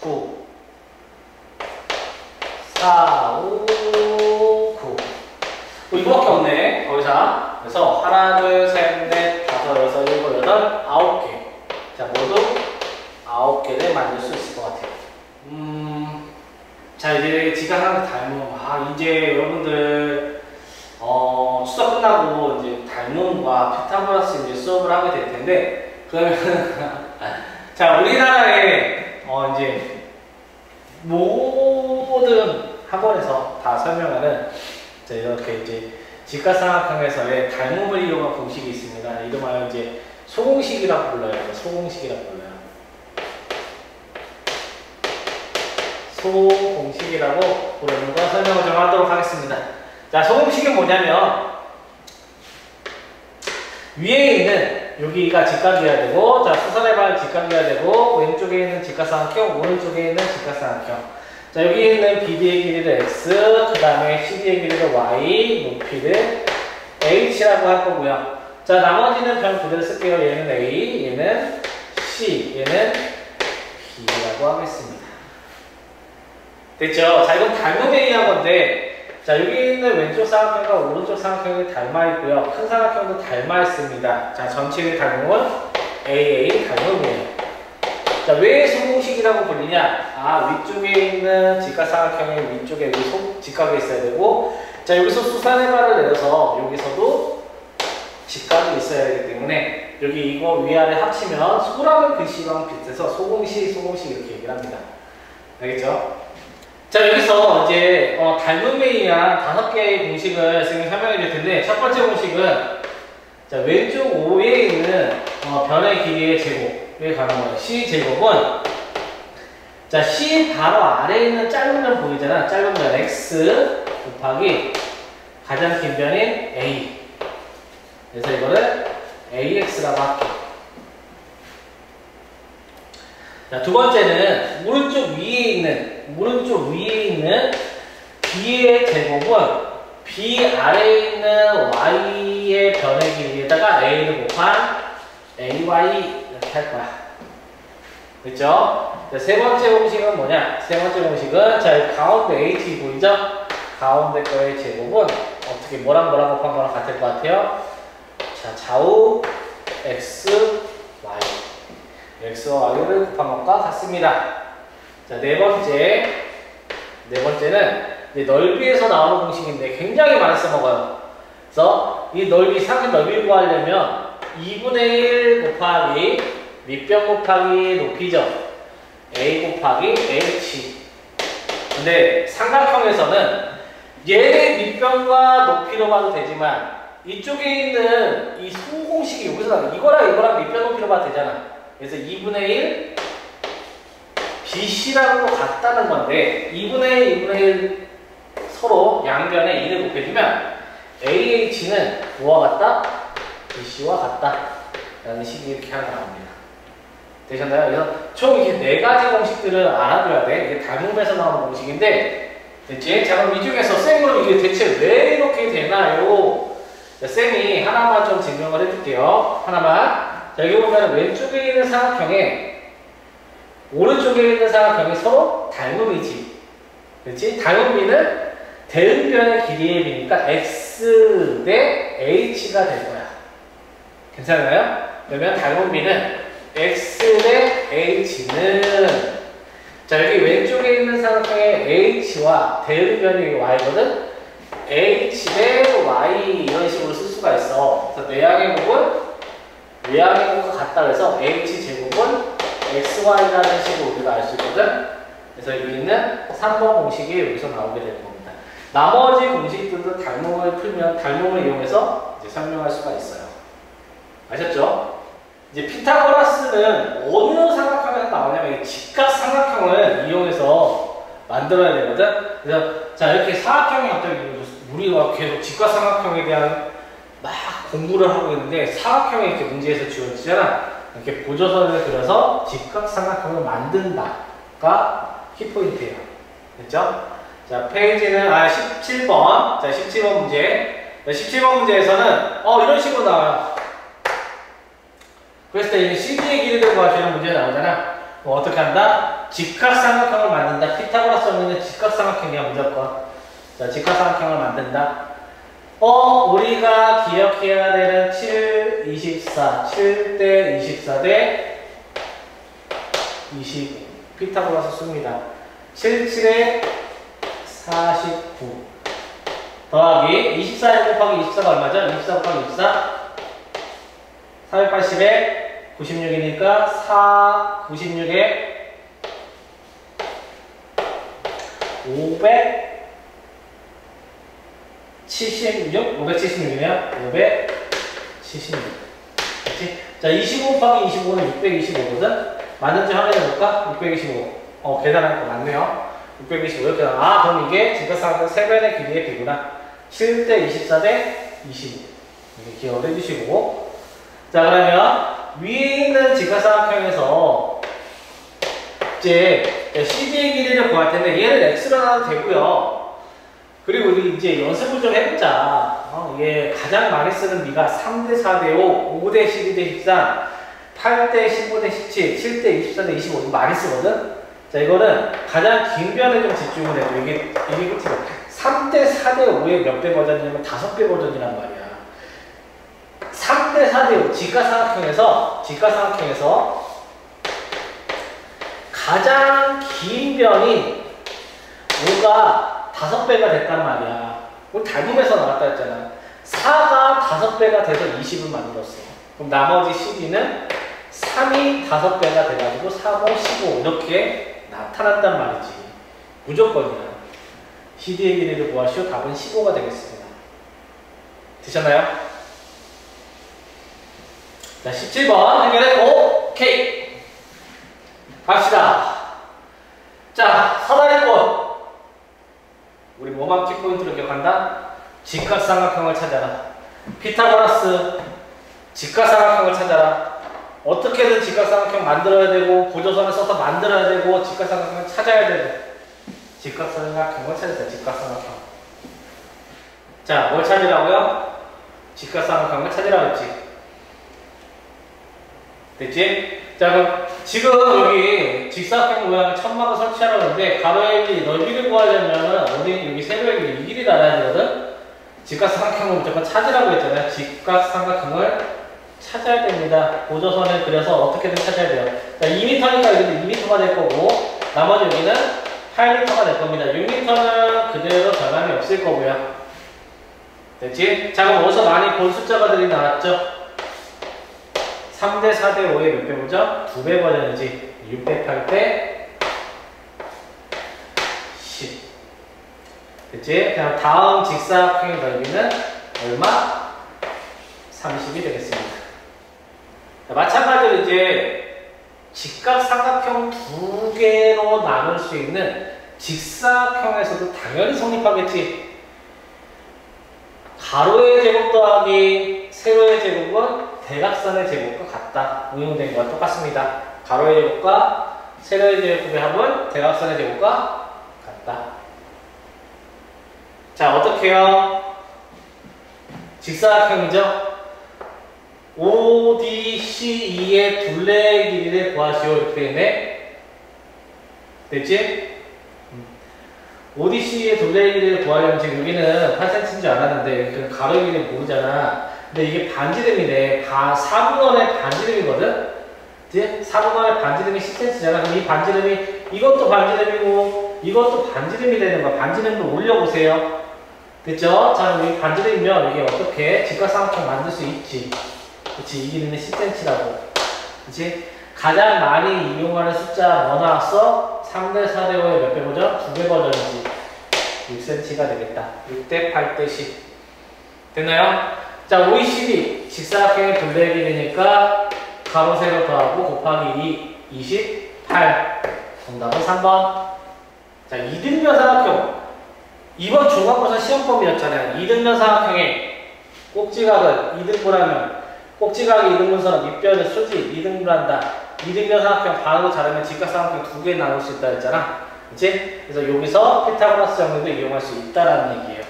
9 4, 5, 9. 이거밖에 없네. 더 이상. 그래서 하나, 둘, 셋, 넷, 다섯, 여섯, 일곱, 여덟, 9개. 자, 모두 9개를 만들 수 있을 것 같아요. 자, 이제 지각하는 닮음. 이제 여러분들 추석 끝나고 이제 닮음과 피타고라스 이제 수업을 하게 될 텐데, 그러면 자, 우리나라에 이제 모든 학원에서 다 설명하는 자, 이렇게 이제 직각삼각형에서의 닮음을 이용한 공식이 있습니다. 이름하여 이제 소공식이라고 불러요. 소공식이라고 불러요. 소공식이라고 부르는 거 설명을 좀 하도록 하겠습니다. 자, 소공식은 뭐냐면 위에 있는 여기가 직각이어야 되고, 자, 수선의 발 직각이어야 되고, 왼쪽에 있는 직각삼각형, 오른쪽에 있는 직각삼각형. 자, 여기 있는 BD의 길이를 X, 그 다음에 CD의 길이를 Y, 높이를 H라고 할 거고요. 자, 나머지는 그냥 그대로 쓸게요. 얘는 A, 얘는 C, 얘는 B라고 하겠습니다. 됐죠? 자, 이건 닮음에 의한 건데, 자, 여기 있는 왼쪽 삼각형과 오른쪽 삼각형이 닮아 있고요. 큰 삼각형도 닮아 있습니다. 자, 전체의 닮음은 AA 닮음이에요. 자, 왜 소공식이라고 불리냐? 위쪽에 있는 직각삼각형이 위쪽에 여기 직각이 있어야 되고, 자, 여기서 수선의 발을 내려서 여기서도 직각이 있어야 되기 때문에 여기 이거 위아래 합치면 소라는 글씨랑 비슷해서 소공식, 소공식 이렇게 얘기를 합니다. 알겠죠? 자, 여기서 이제 닮음에 의한 5개의 공식을 지금 설명해 줄 텐데, 첫 번째 공식은 자, 왼쪽 5에 있는 변의 길이의 제곱에 관한 거예요. C 제곱은 자, C 바로 아래에 있는 짧은 면 보이잖아. 짧은 면 X 곱하기 가장 긴 변인 A. 그래서 이거를 AX라고 할게요. 자, 두 번째는 오른쪽 위에 있는 B의 제곱은 B 아래에 있는 Y의 변의 길이에다가 A를 곱한 AY 이렇게 할 거야. 됐죠? 자, 세 번째 공식은 뭐냐? 세 번째 공식은 자, 가운데 H 보이죠? 가운데 거의 제곱은 어떻게 뭐랑 곱한 거랑 같을 것 같아요? 자, 좌우 X, Y. X와 Y를 곱한 것과 같습니다. 자, 네 번째는 이제 넓이에서 나오는 공식인데 굉장히 많이 써먹어요. 그래서 이 넓이, 삼각 넓이를 구하려면 2분의 1 곱하기 밑변 곱하기 높이죠. A 곱하기 H. 근데 삼각형에서는 얘의 밑변과 높이로 봐도 되지만 이쪽에 있는 이 소공식이 여기서 나와. 이거랑 밑변 높이로 봐도 되잖아. 그래서 2분의 1 BC랑도 같다는 건데 2분의 1 서로 양변에 1을 곱해주면 AH는 뭐와 같다? BC와 같다 라는 식이 이렇게 하나 나옵니다. 되셨나요? 그래서 총 이렇게 4가지 공식들을 알아둬야 돼. 이게 닮음에서 나오는 공식인데, 됐지? 자, 그럼 이 중에서 쌤으로 이게 대체 왜 이렇게 되나요? 자, 쌤이 하나만 좀 증명을 해줄게요. 하나만. 자, 여기 보면 왼쪽에 있는 삼각형에 오른쪽에 있는 삼각형이 서로 닮음이지. 그렇지? 닮음비는 대응변의 길이의 비니까 X 대 H가 될 거야. 괜찮아요? 그러면 닮음비는 X 대 H는 자, 여기 왼쪽에 있는 삼각형의 H와 대응변이 Y거든? H 대 Y 이런 식으로 쓸 수가 있어. 그래서 내항의 곱은 외항의 곱과 같다 그래서 H 제곱은 XY라는 식으로 우리가 알 수 있거든? 그래서 여기 있는 3번 공식이 여기서 나오게 되는 겁니다. 나머지 공식들도 닮음을 풀면 닮음을 이용해서 이제 설명할 수가 있어요. 아셨죠? 이제 피타고라스는 어느 삼각형에서 나오냐면 직각삼각형을 이용해서 만들어야 되거든? 그래서 자, 이렇게 사각형이 갑자기 우리가 계속 직각삼각형에 대한 막 공부를 하고 있는데 사각형이 이렇게 문제에서 지워지잖아. 이렇게 보조선을 그려서 직각삼각형을 만든다가 키포인트예요. 됐죠? 자, 페이지는 17번. 자, 17번 문제. 자, 17번 문제에서는 이런 식으로 나와요. 그랬을 때 CD의 길이를 구하시는 문제가 나오잖아. 뭐 어떻게 한다? 직각삼각형을 만든다. 피타고라스 정리는 직각삼각형이야 무조건. 자, 직각삼각형을 만든다. 우리가 기억해야 되는 7, 24, 7대 24 대 25. 피타고라스 씁니다. 7, 7에 49 더하기 24 곱하기 24가 얼마죠? 24 곱하기 24 480에 96이니까 4, 96에 576? 576이네요. 576. 그치? 자, 25 곱하기 25는 625거든? 맞는지 확인해볼까? 625. 계산할 거 맞네요. 625 이렇게 나와. 그럼 이게 직각삼각형 3변의 길이의 비구나. 7대 24 대 25. 이렇게 기억을 해주시고. 자, 그러면 위에 있는 직각삼각형에서 이제 CD의 길이를 구할 텐데 얘를 X로 나눠도 되고요. 그리고 우리 이제 연습을 좀 해보자. 이게 가장 많이 쓰는 비가 3대 4대 5, 5대 12대 13, 8대 15대 17, 7대 24 대 25 이거 많이 쓰거든? 자, 이거는 가장 긴 변에 좀 집중을 해줘. 이게 끝이야. 3대 4대 5의 몇 배 버전이냐면 5배 버전이란 말이야. 3대 4대 5 직각삼각형에서 가장 긴 변이 5가 5배가 됐단 말이야. 우리 닮음에서 나왔다 했잖아. 4가 5배가 돼서 20을 만들었어. 그럼 나머지 12는 3이 5배가 돼가지고 3, 5, 15 이렇게 나타난단 말이지. 무조건이야. CD의 길이를 구하시오. 답은 15가 되겠습니다. 되셨나요? 자, 17번 해결했고, 오케이. 갑시다. 자, 사다리꼴. 우리 뭐만 키포인트로 기억한다? 직각삼각형을 찾아라. 피타고라스 직각삼각형을 찾아라. 어떻게든 직각삼각형 만들어야 되고 보조선을 써서 만들어야 되고 직각삼각형을 찾아야 되고 직각삼각형을 찾으세요. 직각삼각형. 자, 뭘 찾으라고요? 직각삼각형을 찾으라고 했지. 됐지? 자, 그럼 지금 여기 직사각형 모양의 천막을 설치하라고 하는데 가로의 길이 넓이를 구하려면 어디 여기 세로의 길이 이 길이 나눠야 되거든? 직각삼각형을 무조건 찾으라고 했잖아요. 직각삼각형을 찾아야 됩니다. 보조선을 그려서 어떻게든 찾아야 돼요. 자, 2m니까 여기는 2m가 될 거고 나머지 여기는 8m가 될 겁니다. 6m는 그대로 변함이 없을 거고요. 됐지? 자, 그럼 어디서 많이 본 숫자가들이 나왔죠? 3대 4대 5의 몇 배 보죠? 2배 버전이지. 6대 8대 10. 됐지? 그럼 다음 직사각형의 넓이는 얼마? 30이 되겠습니다. 자, 마찬가지로 이제 직각삼각형 두 개로 나눌 수 있는 직사각형에서도 당연히 성립하겠지. 가로의 제곱 더하기 세로의 제곱은 대각선의 제곱과 같다. 응용된 거와 똑같습니다. 가로의 제곱과 세로의 제곱의 합은 대각선의 제곱과 같다. 자, 어떻게 해요? 직사각형이죠? ODCE의 둘레의 길이를 구하시오. 이렇게 되네. 됐지? ODC의 둘레의 길이를 구하려면 지금 여기는 8cm인 줄 알았는데 여기는 가로의 길이를 모르잖아. 근데 이게 반지름이네. 4분원의 반지름이거든? 그치? 4분원의 반지름이 10cm잖아. 그럼 이 반지름이 이것도 반지름이고 이것도 반지름이 되는 거야. 반지름을 올려보세요. 됐죠? 자, 그럼 이 반지름이면 이게 어떻게 직각삼각형 만들 수 있지? 그치? 이 길이는 10cm라고. 그치? 가장 많이 이용하는 숫자 뭐 나왔어? 3대 4대 5의 몇 배 버전? 2배 버전이지. 6cm가 되겠다. 6대 8대 10. 됐나요? 자, OECD 직사각형의 둘레의 길이니까 가로 세로 더하고 곱하기 2, 28. 정답은 3번. 자, 이등변 삼각형. 이번 중간고사 시험법이었잖아요. 이등변 삼각형의 꼭지각은 이등분하면 꼭지각이 이등분선은 밑변을 수직 이등분한다. 이등변 삼각형 반으로 자르면 직각삼각형 두 개 나눌 수 있다 했잖아. 그치? 그래서 여기서 피타고라스 정리도 이용할 수 있다라는 얘기예요.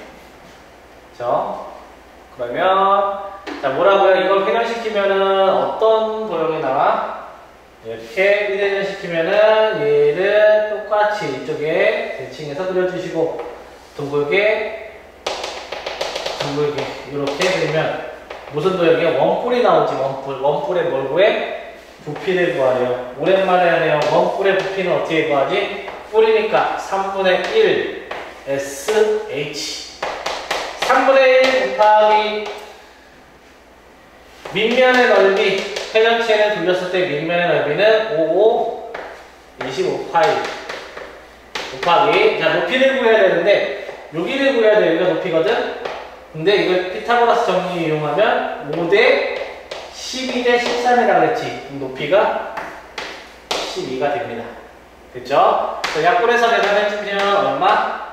그쵸? 그러면 자, 뭐라고요? 이걸 해결시키면은 어떤 도형이 나와? 이렇게 비대전 시키면은 얘를 똑같이 이쪽에 대칭해서 그려주시고 둥글게 이렇게 되면 무슨 도형이에요? 원뿔이 나오지. 원뿔의 뭘 구해? 부피를 구하래요. 오랜만에 하네요. 원뿔의 부피는 어떻게 구하지? 뿔이니까 3분의 1 SH 3분의 1 곱하기 밑면의 넓이, 회전체를 돌렸을 때 밑면의 넓이는 55 25파이 곱하기, 자 높이를 구해야 되는데 여기를 구해야 돼. 여기가 높이거든. 근데 이걸 피타고라스 정리 이용하면 5대 12대 13이라고 했지. 높이가 12가 됩니다. 됐죠? 약분해서 계산해주면 얼마?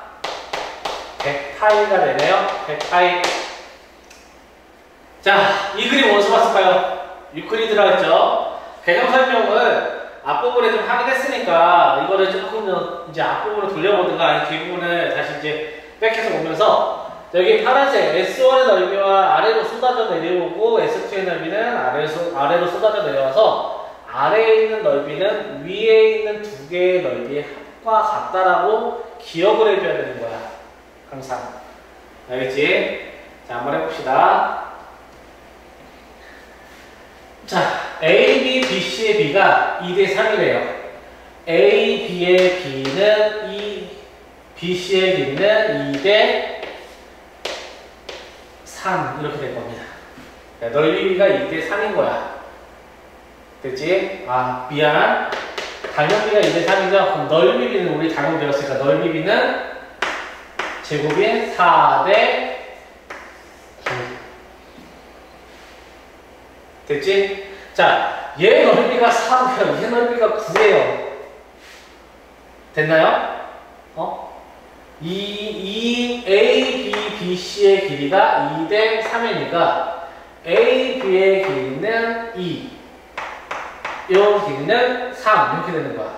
100파이가 되네요. 100파이. 자, 이 그림 어디서 봤을까요? 유클리드라고 했죠? 개념 설명을 앞부분에 좀 하긴 했으니까 이거를 조금 더 이제 앞부분으로 돌려보든가 아니면 뒷부분을 다시 이제 백해서 보면서 여기 파란색 S1의 넓이와 아래로 쏟아져 내려오고 S2의 넓이는 아래로 쏟아져 내려와서 아래에 있는 넓이는 위에 있는 두 개의 넓이의 합과 같다라고 기억을 해줘야 되는 거야. 항상. 알겠지? 자, 한번 해봅시다. 자, A, B, B, C의 B가 2대 3이래요. A, B의 B는 B, C의 B는 2대 3 이렇게 될 겁니다. 넓이가 2대 3인 거야. 됐지? 아, 미안. 당연비가 2대 3이죠? 그럼 넓이비는 우리 당연 배웠으니까 넓이비는 제곱이 4대 9. 됐지? 자, 얘 넓이가 4고요. 얘 넓이가 9예요. 됐나요? A, B, B, C의 길이가 2대 3이니까 A, B의 길이는 2, 이 길이는 3 이렇게 되는 거야.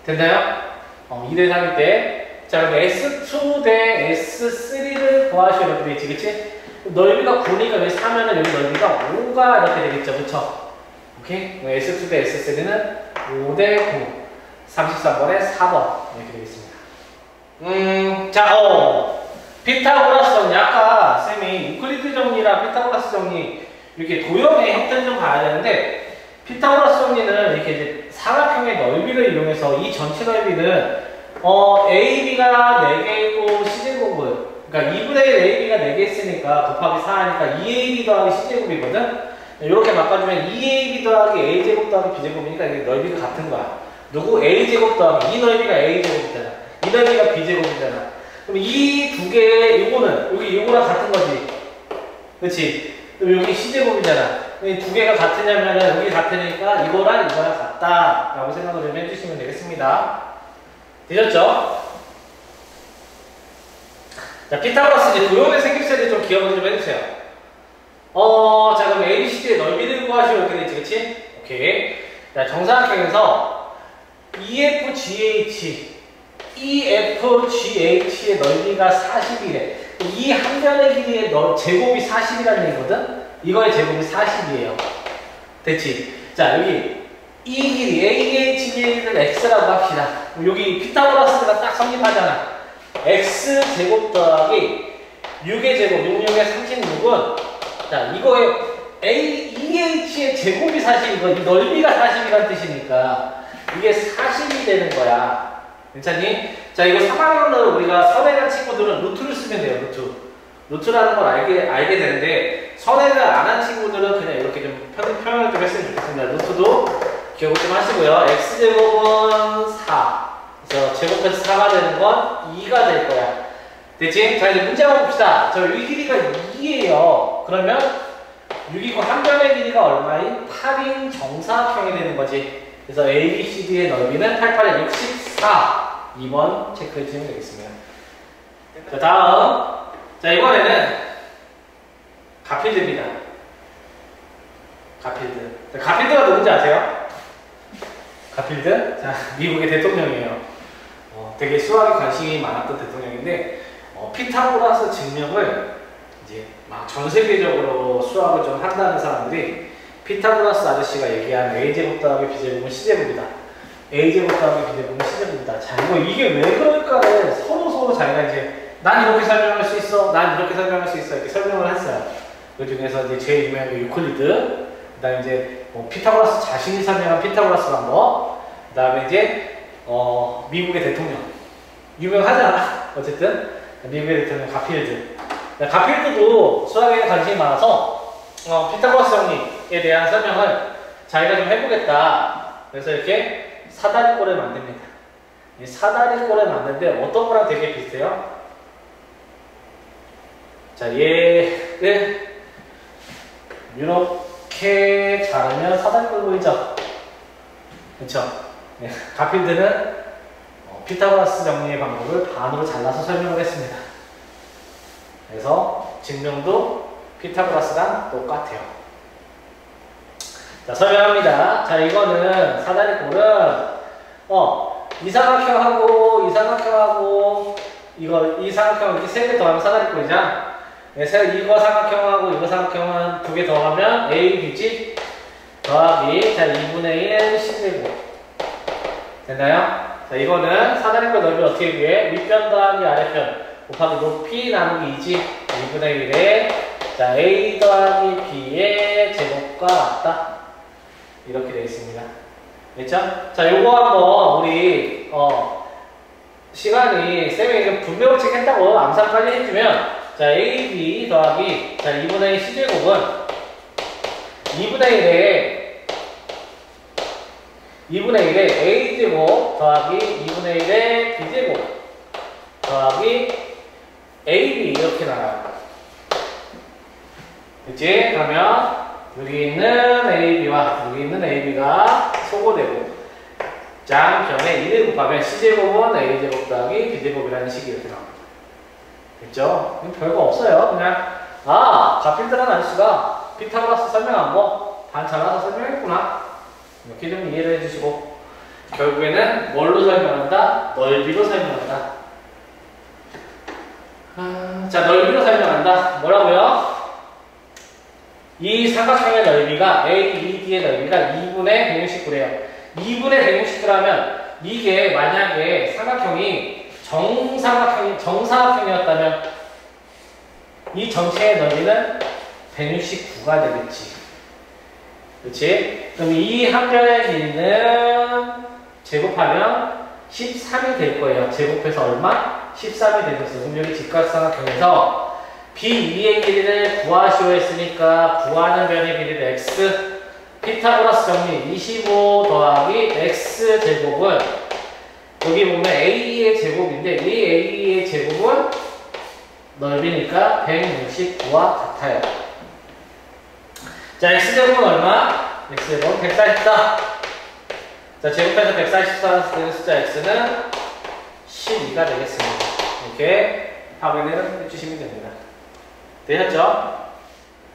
됐나요? 2대 3일 때. 자, 그럼 S2 대 S3를 구하시오 이렇게 되겠지, 그치? 넓이가 9니까 여기 3면은 여기 넓이가 5가 이렇게 되겠죠, 그쵸? 오케이? S2 대 S3는 5대 9, 33번에 4번 이렇게 되겠습니다. 자, 피타고라스 정리. 아까 쌤이 유클리드 정리랑 피타고라스 정리 이렇게 도형의 형태를 좀 봐야 되는데, 피타고라스 정리는 이렇게 이제 사각형의 넓이를 이용해서 이 전체 넓이는 AB가 4개이고 C제곱을, 그러니까 2분의 1 AB가 4개 있으니까 곱하기 4 하니까 2AB 더하기 C제곱이거든? 이렇게 바꿔주면 2AB 더하기 A제곱 더하기 B제곱이니까 이게 넓이가 같은 거야. 누구? A제곱 더하기 이 넓이가 A제곱이잖아. 이 넓이가 B제곱이잖아. 그럼 이 두 개의 요거는 여기 요거랑 같은 거지. 그렇지? 그럼 여기 C제곱이잖아. 이 두 개가 같으냐면은 여기 같으니까 이거랑 같다 라고 생각을 좀 해주시면 되겠습니다. 되셨죠? 자, 피타고라스 이제 도형의 생김새를 좀 기억을 좀 해주세요. 자, 그럼 ABCD의 넓이를 구하시오 이렇게 되지, 그치? 오케이. 자, 정사각형에서 EFGH의 넓이가 40이래. 이 한 변의 길이의 제곱이 40이라는 얘기거든? 이거의 제곱이 40이에요. 됐지? 자, 여기 이 길이, AH 길이를 X라고 합시다. 여기 피타고라스가 딱 성립하잖아. X제곱 더하기 6의 제곱, 66의 36은, 자, 이거의 EH의 제곱이 40이고, 이 넓이가 40이라는 뜻이니까, 이게 40이 되는 거야. 괜찮니? 자, 이거 3학년으로 우리가 선행한 친구들은 루트를 쓰면 돼요, 루트라는 걸 알게 되는데, 선행을 안 한 친구들은 그냥 이렇게 좀 표현을 좀 했으면 좋겠습니다. 루트도 기억을 좀 하시고요. X제곱은 4. 그래서 제곱해서 4가 되는 건 2가 될 거야. 됐지? 자, 이제 문제 한번 봅시다. 저 여기 길이가 2예요. 그러면 6이고 한 변의 길이가 얼마인? 8인 정사각형이 되는 거지. 그래서 ABCD의 넓이는 88에 64. 2번 체크해 주시면 되겠습니다. 자, 다음. 자, 이번에는 가필드입니다. 가필드. 자, 가필드가 누군지 아세요? 가필드? 자, 미국의 대통령이에요. 되게 수학에 관심이 많았던 대통령인데, 피타고라스 증명을 이제 막 전 세계적으로 수학을 좀 한다는 사람들이 피타고라스 아저씨가 얘기한 a제곱 더하기 b제곱은 c제곱이다. a제곱 더하기 b제곱은 c제곱이다. 자, 이게 왜 그럴까를 서로 자기가 이제 난 이렇게 설명할 수 있어, 난 이렇게 설명할 수 있어 이렇게 설명을 했어요. 그 중에서 이제 제일 유명한 게 유클리드, 그다음에 이제 피타고라스 자신이 설명한 피타고라스 방법, 그다음에 이제 미국의 대통령 유명하잖아. 어쨌든 미국의 대통령 가필드. 가필드도 수학에 관심이 많아서 피타고라스 정리에 대한 설명을 자기가 좀 해보겠다. 그래서 이렇게 사다리꼴을 만듭니다. 이 사다리꼴을 만드는데 어떤 거랑 되게 비슷해요? 자, 얘를 이렇게 자르면 사다리꼴 보이죠? 그쵸? 네, 가필드는 피타고라스 정리의 방법을 반으로 잘라서 설명을 했습니다. 그래서 증명도 피타고라스랑 똑같아요. 자, 설명합니다. 자, 이거는 사다리꼴은 이 삼각형하고 이 삼각형하고 이 삼각형 이렇게 3개 더하면 사다리꼴이죠. 그래서 이거 삼각형하고 이거 삼각형은 2개 더하면 A, B지 더하기 자 2분의 1 C제곱 됐나요? 자, 이거는 사다리꼴 넓이 어떻게 구해? 윗변 더하기 아랫변 곱하기 높이 나누기 2지 2분의 1에 자 A 더하기 B의 제곱과 같다 이렇게 되어 있습니다. 됐죠? 자, 요거 한번 우리 시간이 쌤이 분배법칙 했다고 암산까지 해주면 자 AB 더하기 자 2분의 1 C제곱은 2분의 1에 A제곱 더하기 2분의 1에 B제곱 더하기 AB 이렇게 나와요. 그치? 그러면 여기 있는 AB와 여기 있는 AB가 소거되고 짱변에 1을 곱하면 C제곱은 A제곱 더하기 B제곱이라는 식이 이렇게 나옵니다. 됐죠? 별거 없어요. 그냥 가필드라는 아저씨가 피타고라스 설명한 거 반 잘라서 설명했구나. 이렇게 좀 이해를 해주시고 결국에는 뭘로 설명한다? 넓이로 설명한다. 자, 넓이로 설명한다. 뭐라고요? 이 삼각형의 넓이가 AED의 넓이가 2분의 169래요. 2분의 169라면 이게 만약에 삼각형이 정사각형이었다면 이 전체의 넓이는 169가 되겠지. 그렇지? 그럼 이 한 변의 길이는 제곱하면 13이 될 거예요. 제곱해서 얼마? 13이 되겠어요. 그럼 여기 직각삼각형에서 B2의 길이를 구하시오 했으니까 구하는 변의 길이를 x 피타고라스 정리 25 더하기 x 제곱은 여기 보면 A의 제곱인데 이 A의 제곱은 넓이니까 169와 같아요. 자, x제곱은 얼마? x제곱은 144. 자, 제곱해서 144 되는 숫자 x는 12가 되겠습니다. 이렇게 확인을 해주시면 됩니다. 되셨죠?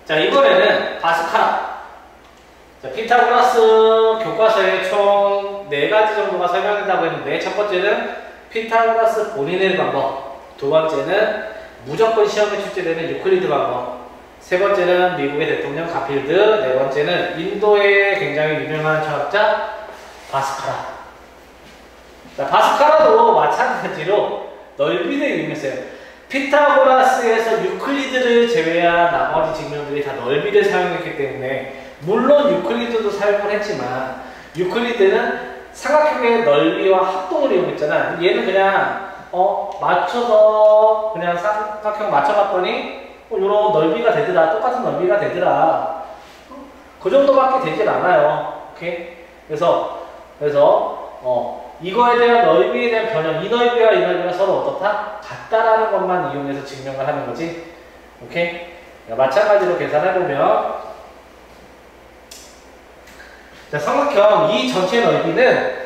자, 이번에는 파스칼. 자, 피타고라스 교과서에 총 4가지 정도가 설명된다고 했는데 첫 번째는 피타고라스 본인의 방법, 두 번째는 무조건 시험에 출제되는 유클리드 방법, 세 번째는 미국의 대통령 가필드, 네 번째는 인도의 굉장히 유명한 철학자 바스카라. 자, 바스카라도 마찬가지로 넓이를 이용했어요. 피타고라스에서 유클리드를 제외한 나머지 증명들이 다 넓이를 사용했기 때문에 물론 유클리드도 사용을 했지만 유클리드는 삼각형의 넓이와 합동을 이용했잖아. 얘는 그냥 맞춰서 그냥 삼각형 맞춰봤더니 이런 넓이가 되더라. 똑같은 넓이가 되더라. 그 정도밖에 되질 않아요. 오케이? 그래서 이거에 대한 넓이에 대한 변형, 이 넓이와 이 넓이가 서로 어떻다? 같다라는 것만 이용해서 증명을 하는 거지. 오케이? 마찬가지로 계산해보면 자, 삼각형 이 전체 넓이는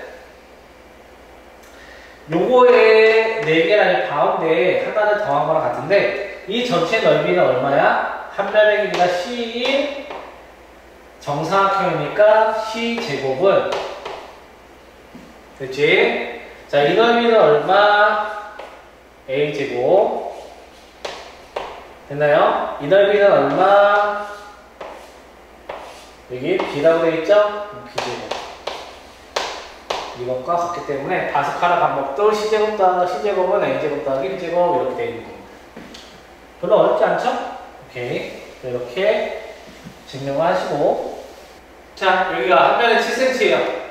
요거의 4개라는 가운데 하나를 더한 거랑 같은데 이 전체 넓이는 얼마야? 한 변의 길이가 C인 정사각형이니까 C제곱은 그렇지? 자, 이 넓이는 얼마? A제곱 됐나요? 이 넓이는 얼마? 여기 B라고 되어 있죠? B제곱. 이것과 같기 때문에 바스카라 방법도 C제곱은 A제곱 더하기 B제곱 이렇게 되어 있는 겁니다. 별로 어렵지 않죠? 오케이. 이렇게 증명하시고. 자, 여기가 한 변에 7cm예요.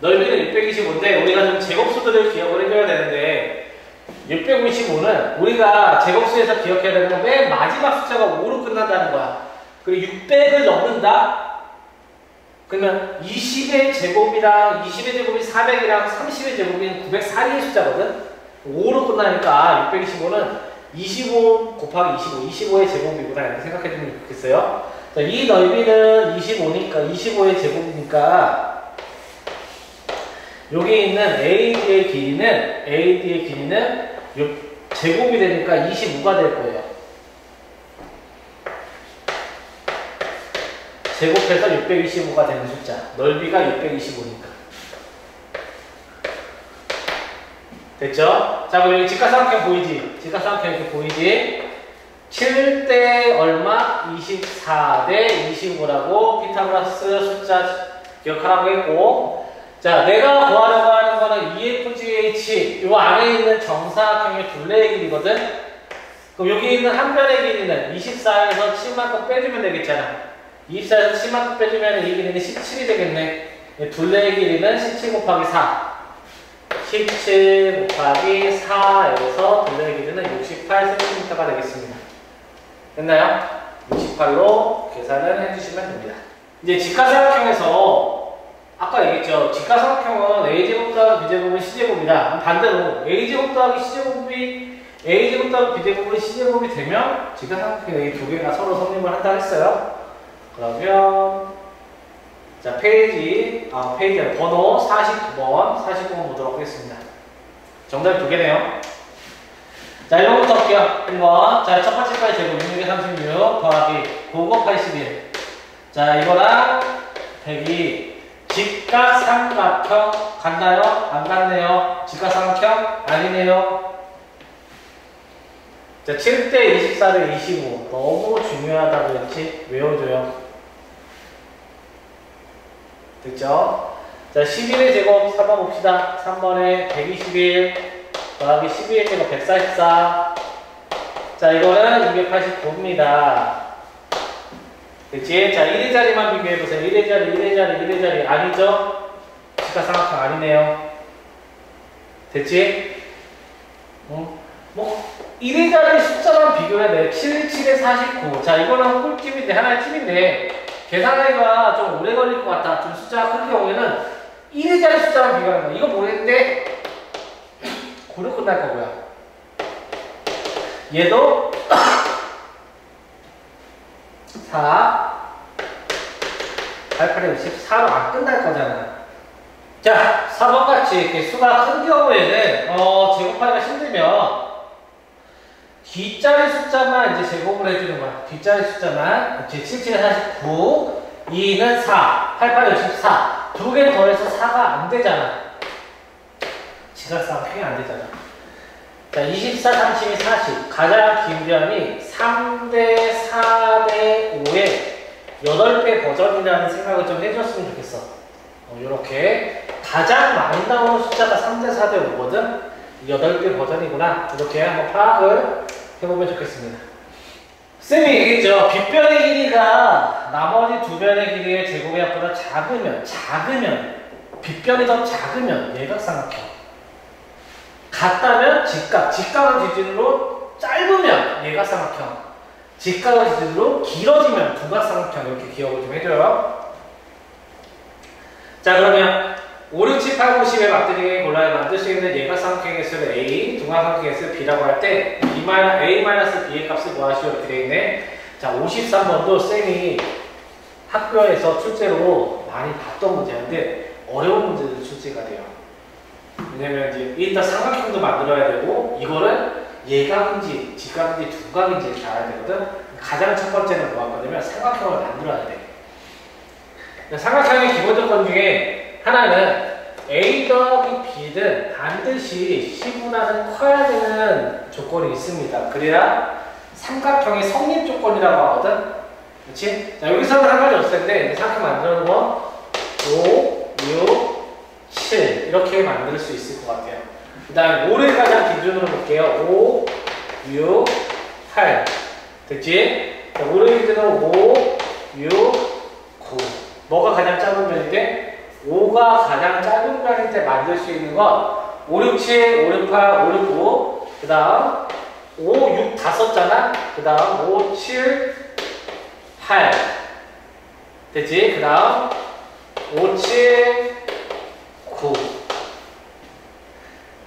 넓이는 625인데 우리가 좀 제곱수들을 기억을 해줘야 되는데 655는 우리가 제곱수에서 기억해야 되는 건 맨 마지막 숫자가 5로 끝난다는 거야. 그리고 600을 넘는다? 그러면 20의 제곱이랑 20의 제곱이 400이랑 30의 제곱이 904개의 숫자거든? 5로 끝나니까 625는 25 곱하기 25의 제곱이구나 이렇게 생각해주면 좋겠어요. 자, 이 넓이는 25니까 25의 제곱이니까 여기 있는 AD의 길이는 제곱이 되니까 25가 될 거예요. 제곱해서 625가 되는 숫자. 넓이가 625니까. 됐죠? 자, 그럼 여기 직각삼각형 보이지? 직각삼각형 이렇게 보이지? 7대 얼마? 24대 25라고 피타고라스 숫자 기억하라고 했고, 자, 내가 구하려고 하는 거는 EFGH 요 안에 있는 정사각형의 둘레의 길이거든? 그럼 여기 있는 한 변의 길이는 24에서 7만큼 빼주면 되겠잖아. 24에서 7만큼 빼주면 이 길이는 17이 되겠네. 둘레의 길이는 17 곱하기 4. 17 곱하기 4에서 둘레의 길이는 68cm가 되겠습니다. 됐나요? 68로 계산을 해주시면 됩니다. 이제 직각삼각형에서 아까 얘기했죠. 직각삼각형은 A제곱 더하기 B제곱은 C제곱이다. 반대로 A제곱 더하기 C제곱이 A제곱 더하기 B제곱은 C제곱이 되면 직각삼각형이 이 두 개가 서로 성립을 한다 했어요. 그러면 자, 페이지에 번호 49번 보도록 하겠습니다. 정답이 두 개네요. 자, 1번부터 할게요. 1번. 자, 첫 번째까지 제곱 636 더하기 9곱 81. 자, 이거랑 102. 직각삼각형 같나요? 안 같네요. 직각삼각형 아니네요. 자, 7대 24대 25. 너무 중요하다고 했지? 외워줘요. 됐죠? 자, 11의 제곱 3번 봅시다. 3번에 121 더하기 12의 제곱 144. 자, 이거는 289입니다. 됐지? 자, 1의 자리만 비교해보세요. 1의 자리 아니죠? 직각삼각형 아니네요. 됐지? 뭐 1의 자리 숫자만 비교해야 돼. 7, 7에 49. 자, 이거는 꿀팁인데, 하나의 팁인데 계산하기가 좀 오래 걸릴 것 같다. 좀 숫자가 큰 경우에는 1의 자리 숫자만 비교하는 거야. 이거 모르겠는데 고려 끝날 거고요. 얘도 4, 88에 64로 안 끝날 거잖아. 자, 4번같이 이렇게 수가 큰 경우에는 제곱하기가 힘들면 뒷자리 숫자만 이제 제곱을 해주는 거야. 뒷자리 숫자만. 77에 49, 2는 4, 88에 64. 두 개 더해서 4가 안 되잖아. 직각삼각형이 안 되잖아. 자, 24, 32, 40. 가장 긴 변이 3대 4대 5의 8배 버전이라는 생각을 좀 해줬으면 좋겠어. 요렇게. 가장 많이 나오는 숫자가 3대 4대 5거든? 8배 버전이구나. 이렇게 한번 파악을 해보면 좋겠습니다. 쌤이 얘기했죠. 빗변의 길이가 나머지 두 변의 길이의 제곱의 합보다 작으면, 빗변이 더 작으면 예각삼각형. 같다면 직각을 기준으로 짧으면 예각삼각형, 직각을 기준으로 길어지면 두각삼각형. 이렇게 기억을 좀 해줘요. 자, 그러면 5, 6, 7, 8, 9, 10에 맞들리게 골라야 만들 수 있는 예각삼각형의 수를 A, 두각삼각형의 수를 B라고 할 때 A-B의 값을 구하시오 이렇게 되어 있네. 자, 53번도 쌤이 학교에서 출제로 많이 봤던 문제인데 어려운 문제들이 출제가 돼요. 왜냐면 이제 일단 삼각형도 만들어야 되고 이거를 예각인지 직각인지 두각인지 이렇게 알아야 되거든. 가장 첫 번째는 뭐 할 거냐면 삼각형을 만들어야 돼. 삼각형의 기본 조건 중에 하나는 A 더하기 B는 반드시 C분하는 커야 되는 조건이 있습니다. 그래야 삼각형의 성립 조건이라고 하거든. 그렇지? 자, 여기서는 한 가지 없을 텐데, 이렇게 만들어 놓은 거 5, 6, 7 이렇게 만들 수 있을 것 같아요. 그 다음에 5를 가장 기준으로 볼게요. 5, 6, 8 됐지? 자, 5를 기준으로 5, 6, 9 뭐가 가장 작은 편인데? 5가 가장 작은 편일 때 만들 수 있는 건 5, 6, 7, 5, 6, 8, 5, 6, 9 그 다음 5, 6 다 썼잖아? 그 다음 5, 7, 8 됐지? 그 다음 5, 7, 9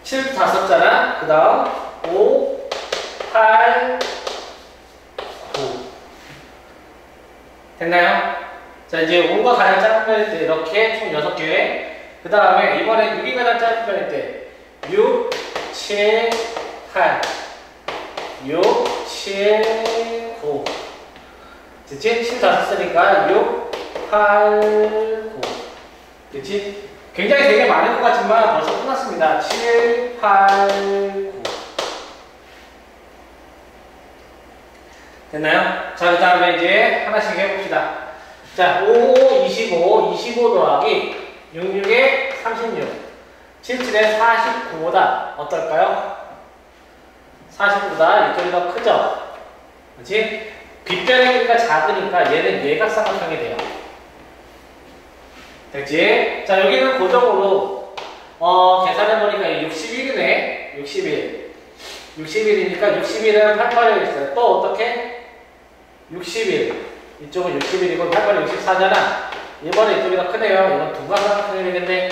7 다 썼잖아? 그 다음 5, 8, 9 됐나요? 자, 이제 5가 가장 작은 편일 때 이렇게 총 6개 그 다음에 이번에 6이 가장 작은 편일 때 6, 7, 8 6, 7, 9 됐지? 7 다 썼으니까 6, 8, 9 됐지? 굉장히 되게 많을 것 같지만 벌써 끝났습니다. 7, 8, 9 됐나요? 자, 그 다음에 이제 하나씩 해봅시다. 자, 5, 25, 25 더하기 66에 36 77에 49보다 어떨까요? 49보다 이쪽이 더 크죠? 그렇지? 빗변의 길이가 작으니까 얘는 예각삼각형이 돼요. 됐지? 자, 여기는 고정으로 계산해보니까 61이네. 61. 61이니까 61은 88에 있어요. 또 어떻게? 61. 이쪽은 61이고 88이 64잖아. 이번에 이쪽이 더 크네요. 이건 둔각삼각형이 되겠네.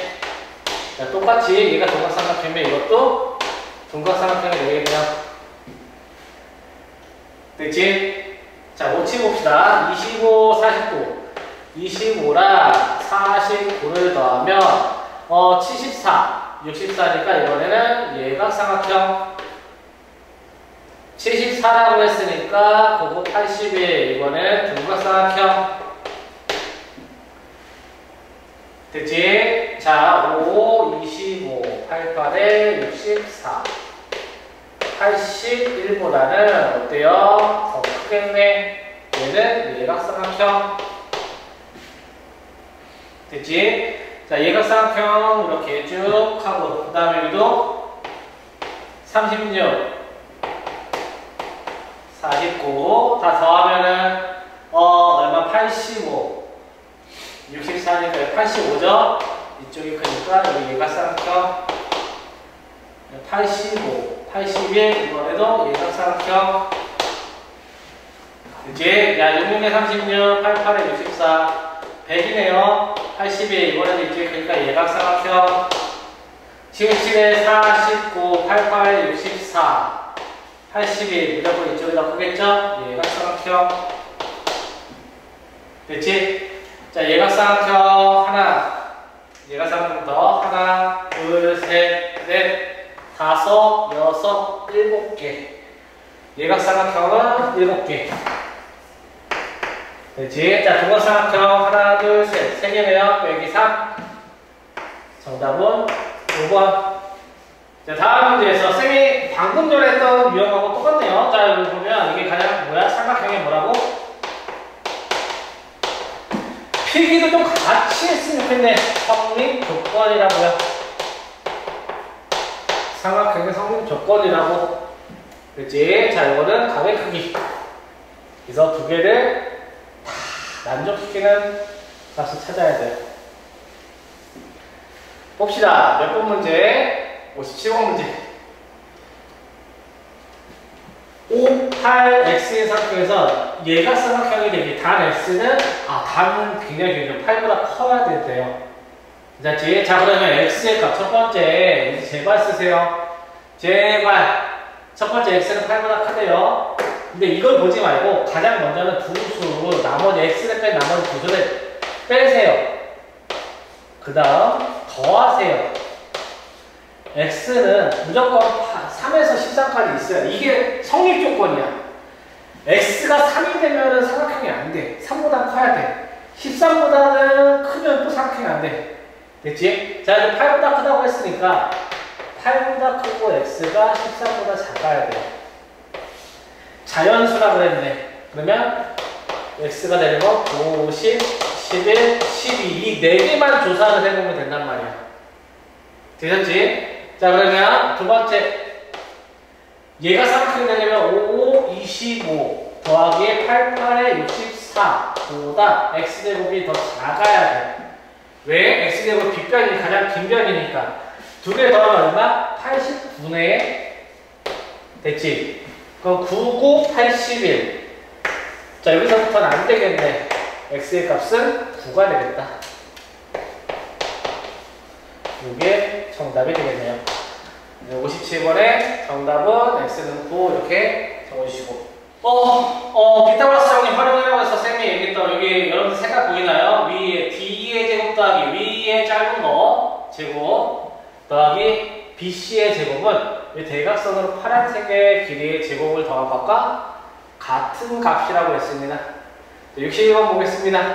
자, 똑같이 얘가 둔각삼각형이면 이것도 둔각삼각형이 되겠네요. 됐지? 자, 5 치봅시다. 25, 49. 25랑 49를 더하면 74. 64니까 이번에는 예각삼각형 74라고 했으니까 그거 81 이번엔 둔각삼각형 됐지? 자, 5, 25, 88에 64 81보다는 어때요? 더 크겠네. 얘는 예각삼각형 됐지? 자, 예각삼각형 이렇게 쭉 하고 그 다음에 여기도 36 49 다 더하면은 얼마? 85 64니까 85죠? 이쪽이 크니까 여기 예각삼각형 85 81 이번에도 예각삼각형 이제 야 66에 36 88에 64 100이네요 81 이번에도 이쪽이 크니까 예각삼각형 77에 49 88에 64 81 무조건 이쪽이 더 크겠죠? 예각삼각형 됐지? 자, 예각삼각형 하나 예각삼각형 더 하나 둘 셋 넷 다섯 여섯 일곱 개 예각삼각형은 7개 됐지? 자, 둔각삼각형 하나 둘 셋 3개네요 빼기 3 정답은 5번 자, 다음 문제에서 쌤이 방금 전에 했던 유형하고 똑같네요. 자, 여기 보면 이게 가장 뭐야? 삼각형이 뭐라고? 필기도 좀 같이 했으면 좋겠네. 성립 조건이라고요. 삼각형의 성립 조건이라고. 그렇지? 자, 이거는 가의 크기. 그래서 두 개를 다 만족시키는 값을 찾아야 돼요. 봅시다. 몇 번 문제? 57번 문제 5, 8, x의 삼각형에서 얘가 삼각형이 되기 단 x는 단은 굉장히 길죠 8보다 커야 된대요 됐지? 자, 그러면 x의 값 첫 번째 제발 쓰세요 제발 첫 번째 x는 8보다 크대요 근데 이걸 보지 말고 가장 먼저는 두 수 나머지 x를 뺀 나머지 두 수를 빼세요 그 다음 더하세요 x는 무조건 3에서 13까지 있어야 돼. 이게 성립 조건이야. x가 3이 되면 삼각형이 안 돼. 3보다 커야 돼. 13보다는 크면 또 삼각형이 안 돼. 됐지? 자, 이제 8보다 크다고 했으니까 8보다 크고 x가 13보다 작아야 돼. 자연수라 그랬네. 그러면 x가 되는 거 50, 11, 12 이 4개만 조사를 해보면 된단 말이야. 되셨지? 자 그러면 두 번째 얘가 삼각형이 되려면 5, 25 더하기 88에 64 보다 x제곱이 더 작아야 돼. 왜? x제곱 빗변이 가장 긴 변이니까. 두 개 더하면 얼마? 89네. 됐지? 그럼 99, 81. 자, 여기서부터는 안 되겠네. x의 값은 9가 되겠다. 이게 정답이 되겠네요. 57번에 정답은 x는 9 이렇게 적어주시고. 피타고라스 정리 활용이라고 해서 쌤이 얘기했던 여기 여러분들 색깔 보이나요? 위에 D의 제곱 더하기 위에 짧은 거 제곱 더하기 BC의 제곱은 이 대각선으로 파란색의 길이의 제곱을 더한 것과 같은 값이라고 했습니다. 61번 보겠습니다.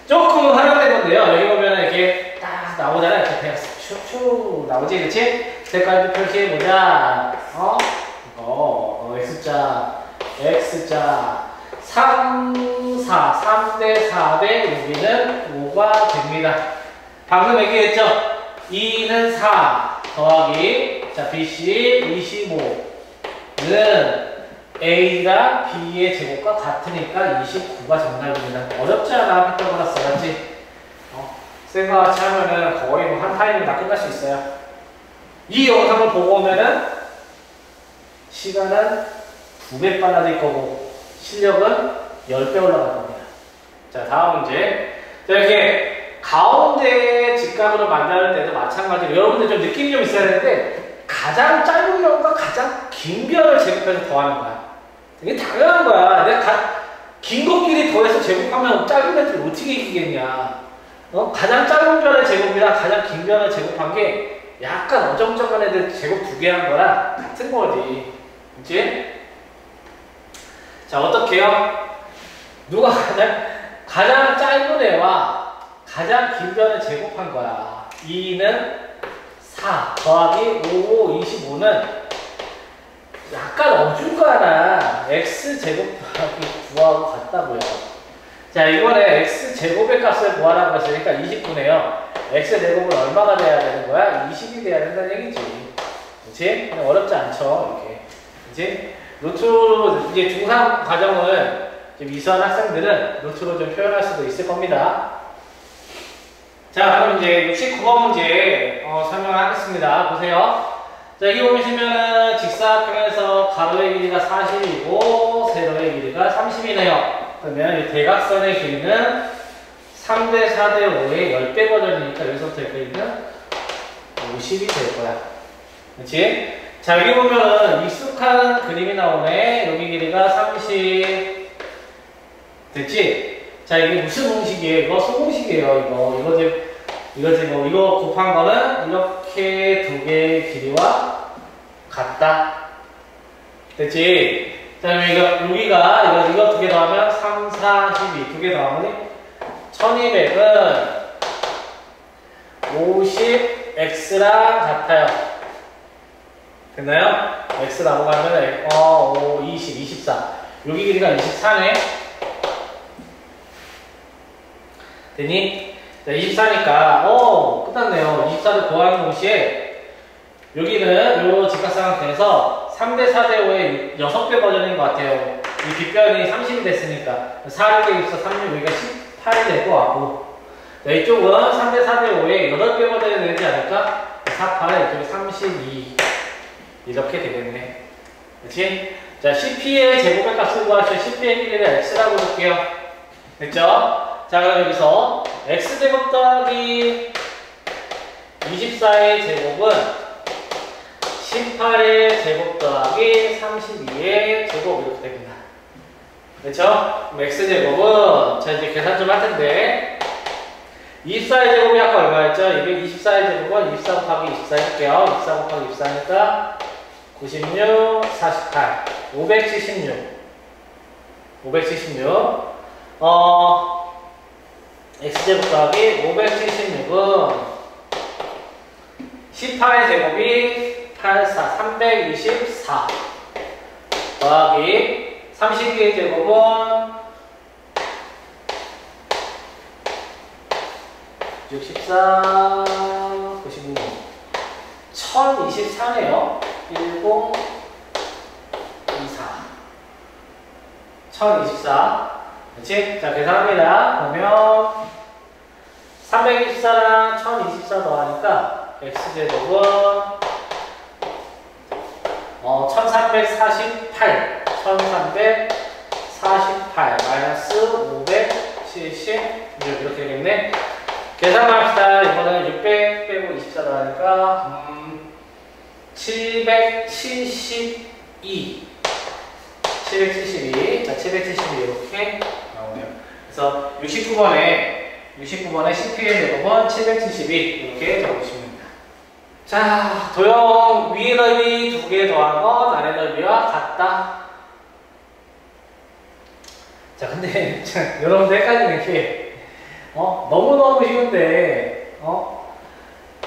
조금 활용된 건데요. 여기 보면 이렇게 딱 나오잖아요. 이렇게 대각선 슉슉 나오지, 그치? 색깔도 표시해보자. X자, X자, 3, 4, 3대 4대 여기는 5가 됩니다. 방금 얘기했죠? 2는 4 더하기 자 BC 25는 A가 B의 제곱과 같으니까 29가 정답입니다. 어렵지 않아, 피타고라스 맞지? 쌤과 같이 하면은 거의 뭐 한 타임이면 다 끝날 수 있어요. 이 영상을 보고 오면은 시간은 2배 빨라질 거고 실력은 10배 올라갈 겁니다. 자, 다음 문제. 자, 이렇게 가운데 직각으로 만들 때도 마찬가지로 여러분들 좀 느낌이 좀 있어야 되는데 가장 짧은 변과 가장 긴 변을 제곱해서 더하는 거야. 이게 당연한 거야. 내가 긴 것끼리 더해서 제곱하면 짧은 애들 어떻게 이기겠냐. 가장 짧은 변의 제곱이랑 가장 긴 변을 제곱한 게 약간 어정쩡한 애들 제곱 2개 한 거랑 같은 거지. 그치? 자, 어떻게요? 누가 가장 짧은 애와 가장 긴 변을 제곱한 거야. 2는 4 더하기 5, 25는 약간 어중간한 x제곱 더하기 9하고 같다고요. 자, 이번에 x제곱의 값을 구하라고 했으니까 29네요. x제곱은 얼마가 돼야 되는 거야? 20이 돼야 된다는 얘기지. 그치? 어렵지 않죠? 이렇게. 그치? 노트로 이제 중3 과정을 좀 이수한 학생들은 노트로 좀 표현할 수도 있을 겁니다. 자, 그럼 이제 69번 문제 설명을 하겠습니다. 보세요. 자, 여기 보시면은 직사각형에서 가로의 길이가 40이고 세로의 길이가 30이네요. 그러면 이 대각선의 길이는 3대 4대 5의 10배 버전이니까 여기서부터 여기까지는 50이 될 거야. 그렇지? 자, 여기 보면은 익숙한 그림이 나오네. 여기 길이가 30 됐지? 자, 이게 무슨 공식이에요? 이거 소공식이에요. 이거 곱한 거는 이렇게 두 개의 길이와 같다. 됐지? 자, 여기가 이거 두 개 더하면 3, 4, 12 두 개 더하면 1200은 50x랑 같아요. 됐나요? x 넘어가면 5, 20, 24 여기 길이가 24네. 되니? 자, 24니까 끝났네요. 24를 구하는 동시에 여기는 요 직각삼각형에서 3대 4대 5의 6배 버전인 것 같아요. 이 빗변이 30이 됐으니까 4, 6에 24, 36, 여기가 18이 될 것 같고 이쪽은 3대 4대 5의 8배 버전이 되지 않을까? 48, 이쪽이 32 이렇게 되겠네. 그치? 자, CP의 제곱의 값을 구하시면 CP의 길이를 x라고 볼게요. 됐죠? 자, 그럼 여기서 x제곱 더하기 24의 제곱은 18의 제곱 더하기 32의 제곱 이렇게 됩니다. 그렇죠? 그럼 x제곱은 자, 이제 계산 좀 할 텐데 24의 제곱이 아까 얼마였죠? 24의 제곱은 24 곱하기 24 할게요. 24 곱하기 24니까 96, 48, 576 x제곱 더하기 576은 18의 제곱이 84, 324 더하기 32의 제곱은 64, 96, 1024네요. 1024, 1024. 그렇지? 자, 계산합니다. 보면 324랑 1024 더하니까 x제곱은 1348, 1348 마이너스 570 이렇게 되겠네. 계산만 합시다. 이거는 600 빼고 24 더하니까 772. 772. 자, 772 이렇게 나오네요. 그래서 69번에 CP의 제곱은 772 이렇게 적으시면 됩니다. 자, 도형 위의 넓이 2개 더한 건 아래 넓이와 같다. 자, 근데 여러분들 헷갈리는 게 너무너무 쉬운데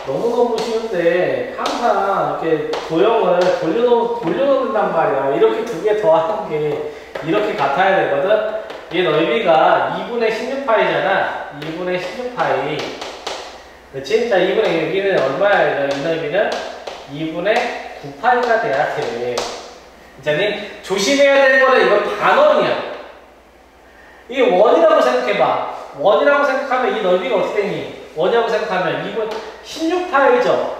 너무너무 쉬운데 항상 이렇게 도형을 돌려놓는단 말이야. 이렇게 2개 더하는 게 이렇게 같아야 되거든. 얘 넓이가 2분의 16파이잖아. 2분의 16파이. 그렇지? 자, 2분의 여기는 얼마야? 이 넓이는 2분의 9파이가 돼야 돼. 괜찮니? 조심해야 되는 거는 이건 반원이야. 이게 원이라고 생각해봐. 원이라고 생각하면 이 넓이가 어떻게 되니? 원이라고 생각하면 2분 16파이죠.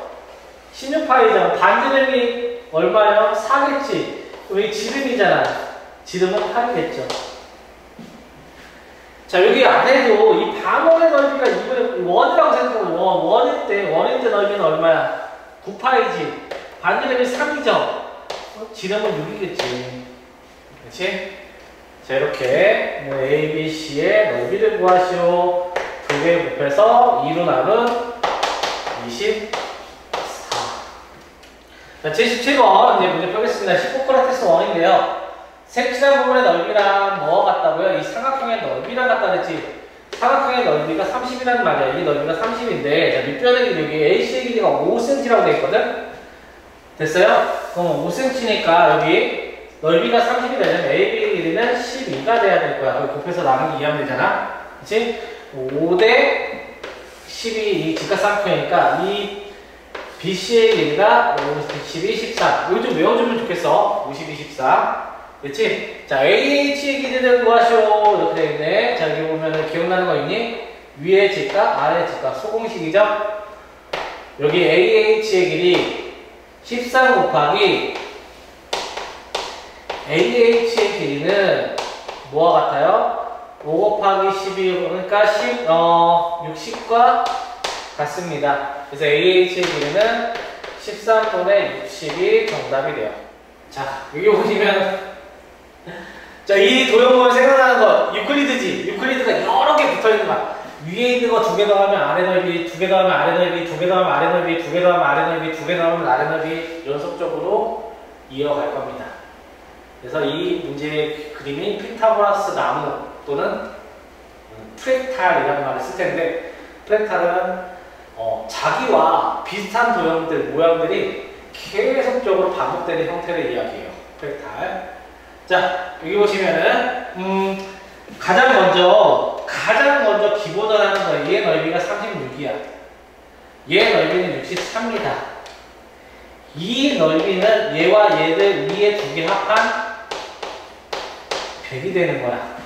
16파이죠. 반지름이 얼마요? 4겠지. 여기 지름이잖아. 지름은 8이겠죠. 자, 여기 안에도 이 반원의 넓이가 2분의 1이라고 생각하면 원일 때 넓이는 얼마야? 9파이지. 반지름이 3이죠. 지름은 6이겠지. 그렇지? 자, 이렇게 A, B, C의 넓이를 구하시오. 2개 곱해서 2로 나눈 24. 자, 77번 이제 문제 펴겠습니다. 히포크라테스 원인데요. 색칠한 부분의 넓이랑 뭐가 같다고요? 이 삼각형의 넓이랑 같다 그랬지. 삼각형의 넓이가 30이라는 말이야. 이 넓이가 30인데, 자, 밑변의 길이, AC의 길이가 5cm라고 되어 있거든? 됐어요? 그럼 5cm니까 여기 넓이가 30이 되려면 AB의 길이는 12가 돼야 될 거야. 거기 곱해서 나누기 2하면 되잖아? 그치? 5대 12, 이 직각삼각형이니까 이 BC의 길이가 52, 14. 이거 좀 외워주면 좋겠어. 52, 14. 그치? 자, AH의 길이를 구하시오. 이렇게 되어있네. 자, 여기 보면은 기억나는 거 있니? 위에 직각, 아래 직각. 소공식이죠? 여기 AH의 길이 13 곱하기 AH의 길이는 뭐와 같아요? 5 곱하기 12, 그러니까 60과 같습니다. 그래서 AH의 길이는 13분의 60이 정답이 돼요. 자, 여기 보시면 자, 이 도형보면 생각나는 거 유클리드지. 유클리드가 여러 개 붙어있는 거야. 위에 있는 거 2개 더하면 아래 넓이, 2개 더하면 아래 넓이, 2개 더하면 아래 넓이, 2개 더하면 아래 넓이, 2개 더하면 아래 넓이 연속적으로 이어갈 겁니다. 그래서 이 문제의 그림이 피타고라스 나무 또는 프랙탈이라는 말을 쓸 텐데, 프랙탈은 자기와 비슷한 도형들, 모양들이 계속적으로 반복되는 형태를 이야기해요. 프랙탈. 자, 여기 보시면은 가장 먼저 기본을 하는 거예요. 얘 넓이가 36이야. 얘 넓이는 63이다. 이 넓이는 얘와 얘를 위에 2개 합한 100이 되는 거야.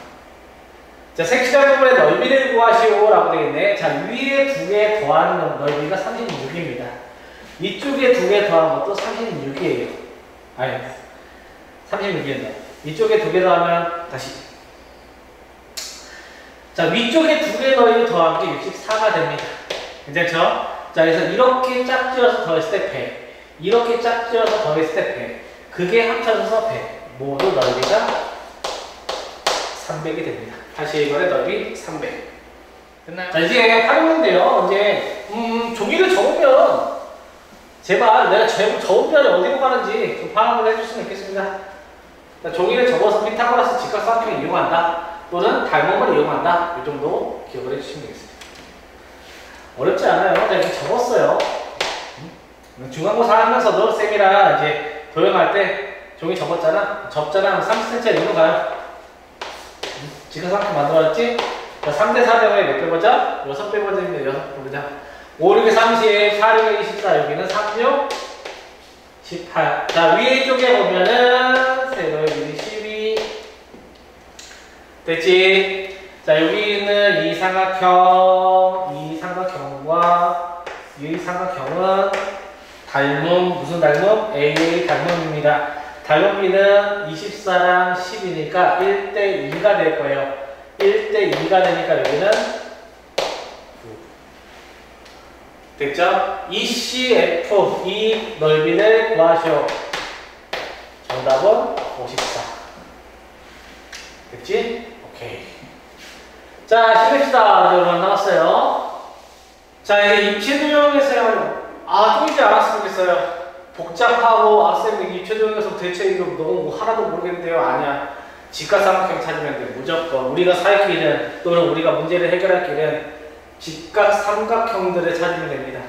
자, 색칠한 부분의 넓이를 구하시오 라고 되겠네. 자, 위에 2개 더하는 넓이가 36입니다. 이쪽에 2개 더한 것도 36이에요. 아니, 36이었네. 이쪽에 2개 더하면 다시. 자, 위쪽에 2개 더한 게 64가 됩니다. 괜찮죠? 자, 그래서 이렇게 짝지어서 더했을 때 100. 이렇게 짝지어서 더했을 때 100. 그게 합쳐져서 100. 모두 넓이가 300이 됩니다. 다시 이번에 넓이 300. 됐나요? 자, 이제 활용인데요. 이제 종이를 접으면 제발 내가 접으면 어디로 가는지 좀 파악을 해줬으면 좋겠습니다. 자, 종이를 접어서 피타고라스 직각삼각형을 이용한다. 또는 닮음을 이용한다. 이 정도 기억을 해주시면 되겠습니다. 어렵지 않아요. 제가 이렇게 접었어요. 중간고사 하면서도 쌤이랑 이제 도형할 때 종이 접었잖아? 접잖아? 30cm 이리로 가요. 직각삼각형 만들어졌지? 자, 3대 4대에 몇 배 보자? 6배 보자입니다. 6배 보자. 5, 6에 30, 4, 6에 24, 여기는 3, 6, 18. 자, 위에 쪽에 보면은, 세로의 길이 12. 됐지? 자, 여기 있는 이 삼각형과 이 삼각형은 닮음, 무슨 닮음? AA 닮음입니다. 닮음비는 24랑 10이니까 1대 2가 될 거예요. 1대 2가 되니까 여기는 9. 됐죠? ECF, 이 넓이를 구하시오. 정답은 54. 됐지? 오케이. 자, 시작합시다. 여러분 나왔어요. 자, 이제 입체도형에서요. 좀 이제 알았으면 좋겠어요. 복잡하고 쌤 입체도형에서 대체 이거 너무 하나도 모르겠는데요. 아니야. 직각삼각형 찾으면 돼. 무조건. 우리가 살 길은 또는 우리가 문제를 해결할 길은 직각삼각형들을 찾으면 됩니다.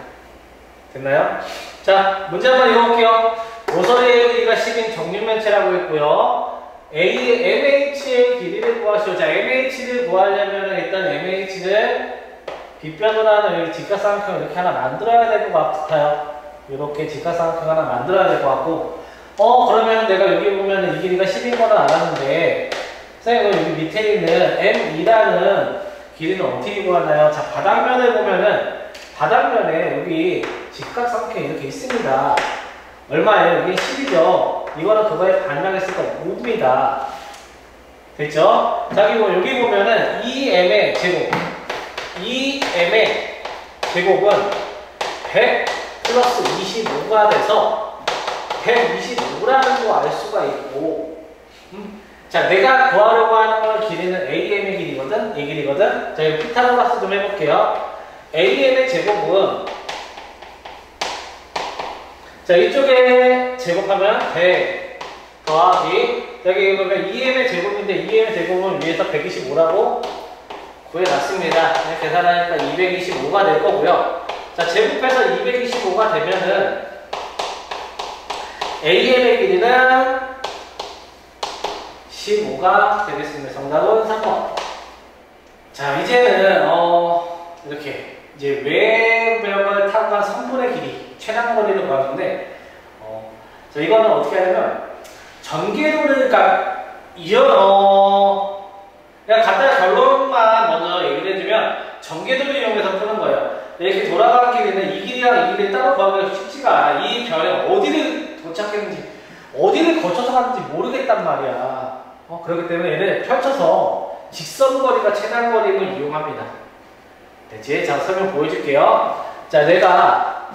됐나요? 자, 문제 한번 읽어볼게요. 모서리의 길이가 10인 정육면체라고 했고요. MH의 길이를 구하시오. 자, MH를 구하려면 일단 MH를 빗변으로 하는 직각삼각형 이렇게 하나 만들어야 될 것 같아요. 이렇게 직각삼각형 하나 만들어야 될 것 같고, 그러면 내가 여기 보면 이 길이가 10인 거는 알았는데, 선생님 여기 밑에 있는 M2라는 길이는 어떻게 구하나요? 자, 바닥면을 보면은 바닥면에 여기 직각삼각형이 이렇게 있습니다. 얼마예요? 이게 10이죠. 이거는 그거에 반응했으니까 5입니다. 됐죠? 자, 그리고 여기 보면은 2m의 제곱. 2m의 제곱은 100 플러스 25가 돼서 125라는 거 알 수가 있고, 자, 내가 구하려고 하는 건 길이는 AM의 길이거든? 이 길이거든? 자, 이거 피타고라스 좀 해볼게요. AM의 제곱은, 자, 이쪽에 제곱하면 100 더하기, 여기 보면 2m의 제곱인데 2m의 제곱은 위에서 125라고 구해놨습니다. 계산하니까 225가 될 거고요. 자, 제곱해서 225가 되면은 AM의 길이는 15가 되겠습니다. 정답은 3번. 자, 이제는 이렇게 이제 외벽을 타고 간 선분의 길이, 최단 거리를 구하는데, 자, 이거는 어떻게 하냐면 전개도를 그냥 간단한 결론만 먼저 얘기를 해주면 전개도를 이용해서 푸는 거예요. 이렇게 돌아가는 길이는 이 길이랑 이 길이 따로 구하기가 쉽지가 않아. 이 별에 어디를 도착했는지, 어디를 거쳐서 갔는지 모르겠단 말이야. 그렇기 때문에 얘를 펼쳐서 직선거리가 최단거리를 이용합니다. 됐지? 자, 설명 보여줄게요. 자, 내가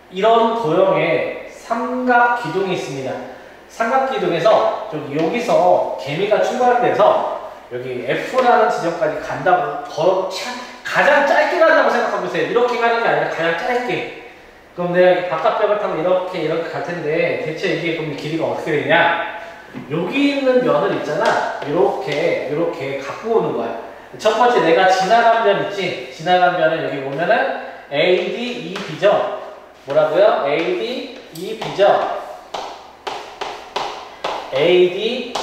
이런 도형의 삼각기둥이 있습니다. 삼각기둥에서 여기서 개미가 출발돼서 여기 F라는 지점까지 간다고 가장 짧게 간다고 생각해보세요. 이렇게 가는 게 아니라 가장 짧게. 그럼 내가 바깥벽을 타고 이렇게 갈 텐데 대체 이게 그럼 길이가 어떻게 되냐? 여기 있는 면을 있잖아. 이렇게 갖고 오는 거야. 첫 번째 내가 지나간 면 있지? 지나간 면은 여기 보면은 AD, EB죠? 뭐라고요? AD, EB죠? AD,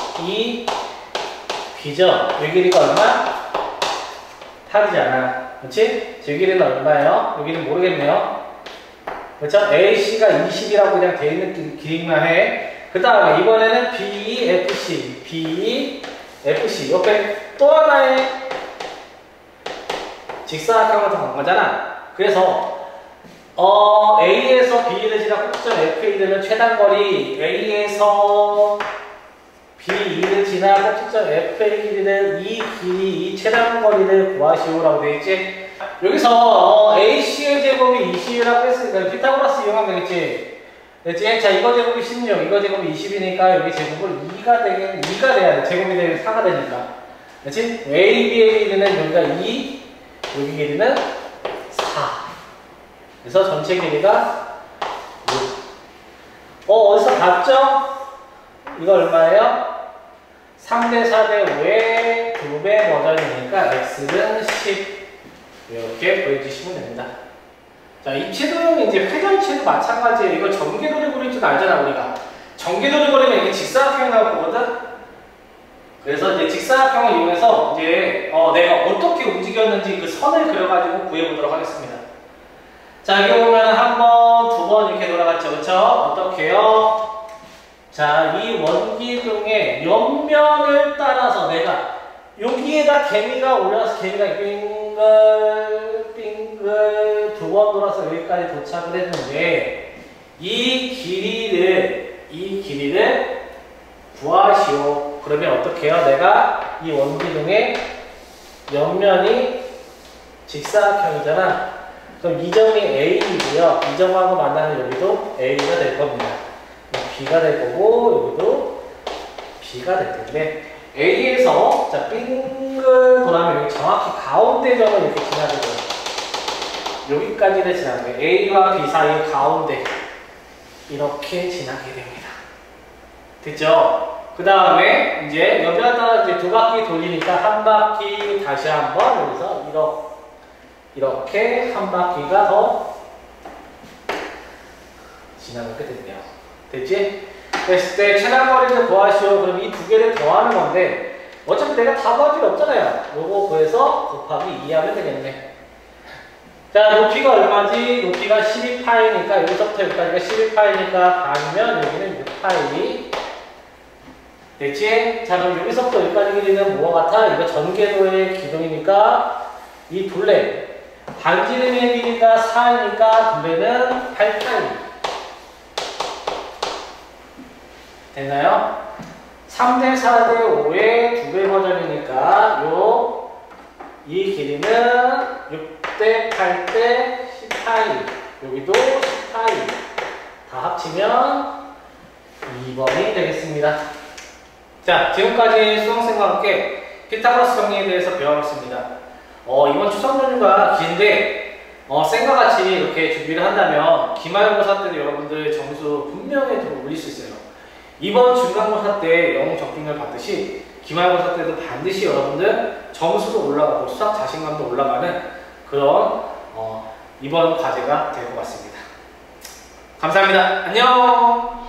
EB죠? 이 길이가 얼마? 8이잖아. 그렇지? 저 길이는 얼마예요? 여기는 모르겠네요. 그렇죠? AC가 20이라고 그냥 돼 있는 길이만 해. 그 다음에 이번에는 BEFC, 옆에 또 하나의 직사각형을 더 간 거잖아. 그래서 A에서 B를 지나 꼭지점 F에 이르는 최단거리, A에서 B2를 지나 꼭지점 F에 이르는 이 길이, 이 최단거리를 구하시오라고 되어 있지. 여기서 AC의 제곱이 20이라고 했으니까 피타고라스 이용하면 되겠지. 됐지? 자, 이거 제곱이 16, 이거 제곱이 20이니까 여기 제곱을 2가 돼야 돼. 제곱이 되면 4가 되니까. 그렇지? A, B의 길이는 여기가 2, 여기 길이는 4. 그래서 전체 길이가 6. 어디서 봤죠? 이거 얼마예요? 3대 4대 5의 2배 버전이니까 x는 10. 이렇게 보여주시면 됩니다. 자, 입체도형이 이제 회전체도 마찬가지예요. 이거 전개도를 그릴 줄 알잖아, 우리가. 전개도를 그리면 이게 직사각형이 나올 거거든? 그래서 이제 직사각형을 이용해서 이제 내가 어떻게 움직였는지 그 선을 그려가지고 구해보도록 하겠습니다. 자, 여기 보면 한 번, 두 번 이렇게 돌아갔죠. 그쵸? 어떻게요? 자, 이 원기둥의 옆면을 따라서 내가 여기에다 개미가 올라서 개미가 빙글 빙글 두 번 돌아서 여기까지 도착을 했는데 이 길이를 구하시오. 그러면 어떻게 해요? 내가 이 원기둥의 옆면이 직사각형이잖아. 그럼 이 점이 A이고요. 이 점하고 만나는 여기도 A가 될 겁니다. B가 될 거고 여기도 B가 될 텐데 A에서 자 빙글 돌아면 여기 정확히 가운데 점을 이렇게 지나거든요. 여기까지를 지나는 거예요. A와 B 사이 가운데 이렇게 지나게 됩니다. 됐죠? 그 다음에 이제 옆면을 따라 이제 두 바퀴 돌리니까 한 바퀴 다시 한번 여기서 이렇게 한 바퀴가 더 지나가게 된대요. 됐지? 그랬을 때 최단거리를 구하시오. 그럼 이 두 개를 더하는 건데 어차피 내가 다 구할 필요 없잖아요. 요거 구해서 곱하기 2 하면 되겠네. 자, 높이가 얼마지? 높이가 12파이니까 여기서부터 여기까지가 12파이니까 반이면 여기는 6파이. 됐지? 자, 그럼 여기서부터 여기까지 길이는 뭐와 같아? 이거 전개도의 기둥이니까 이 둘레 반지름의 길이가 4이니까 둘레는 8파이. 됐나요? 3대 4대 5의 2배 버전이니까 이 길이는 6대 8대 10파이. 여기도 10파이. 다 합치면 2번이 되겠습니다. 자, 지금까지 수강생과 함께 피타고라스 정리에 대해서 배워봤습니다. 이번 추석 연휴가 긴데 쌤과 같이 이렇게 준비를 한다면 기말고사 때도 여러분들 점수 분명히 더 올릴 수 있어요. 이번 중간고사 때 영어 적중을 받듯이 기말고사 때도 반드시 여러분들 점수도 올라가고 수학 자신감도 올라가는 그런 이번 과제가 될 것 같습니다. 감사합니다. 안녕.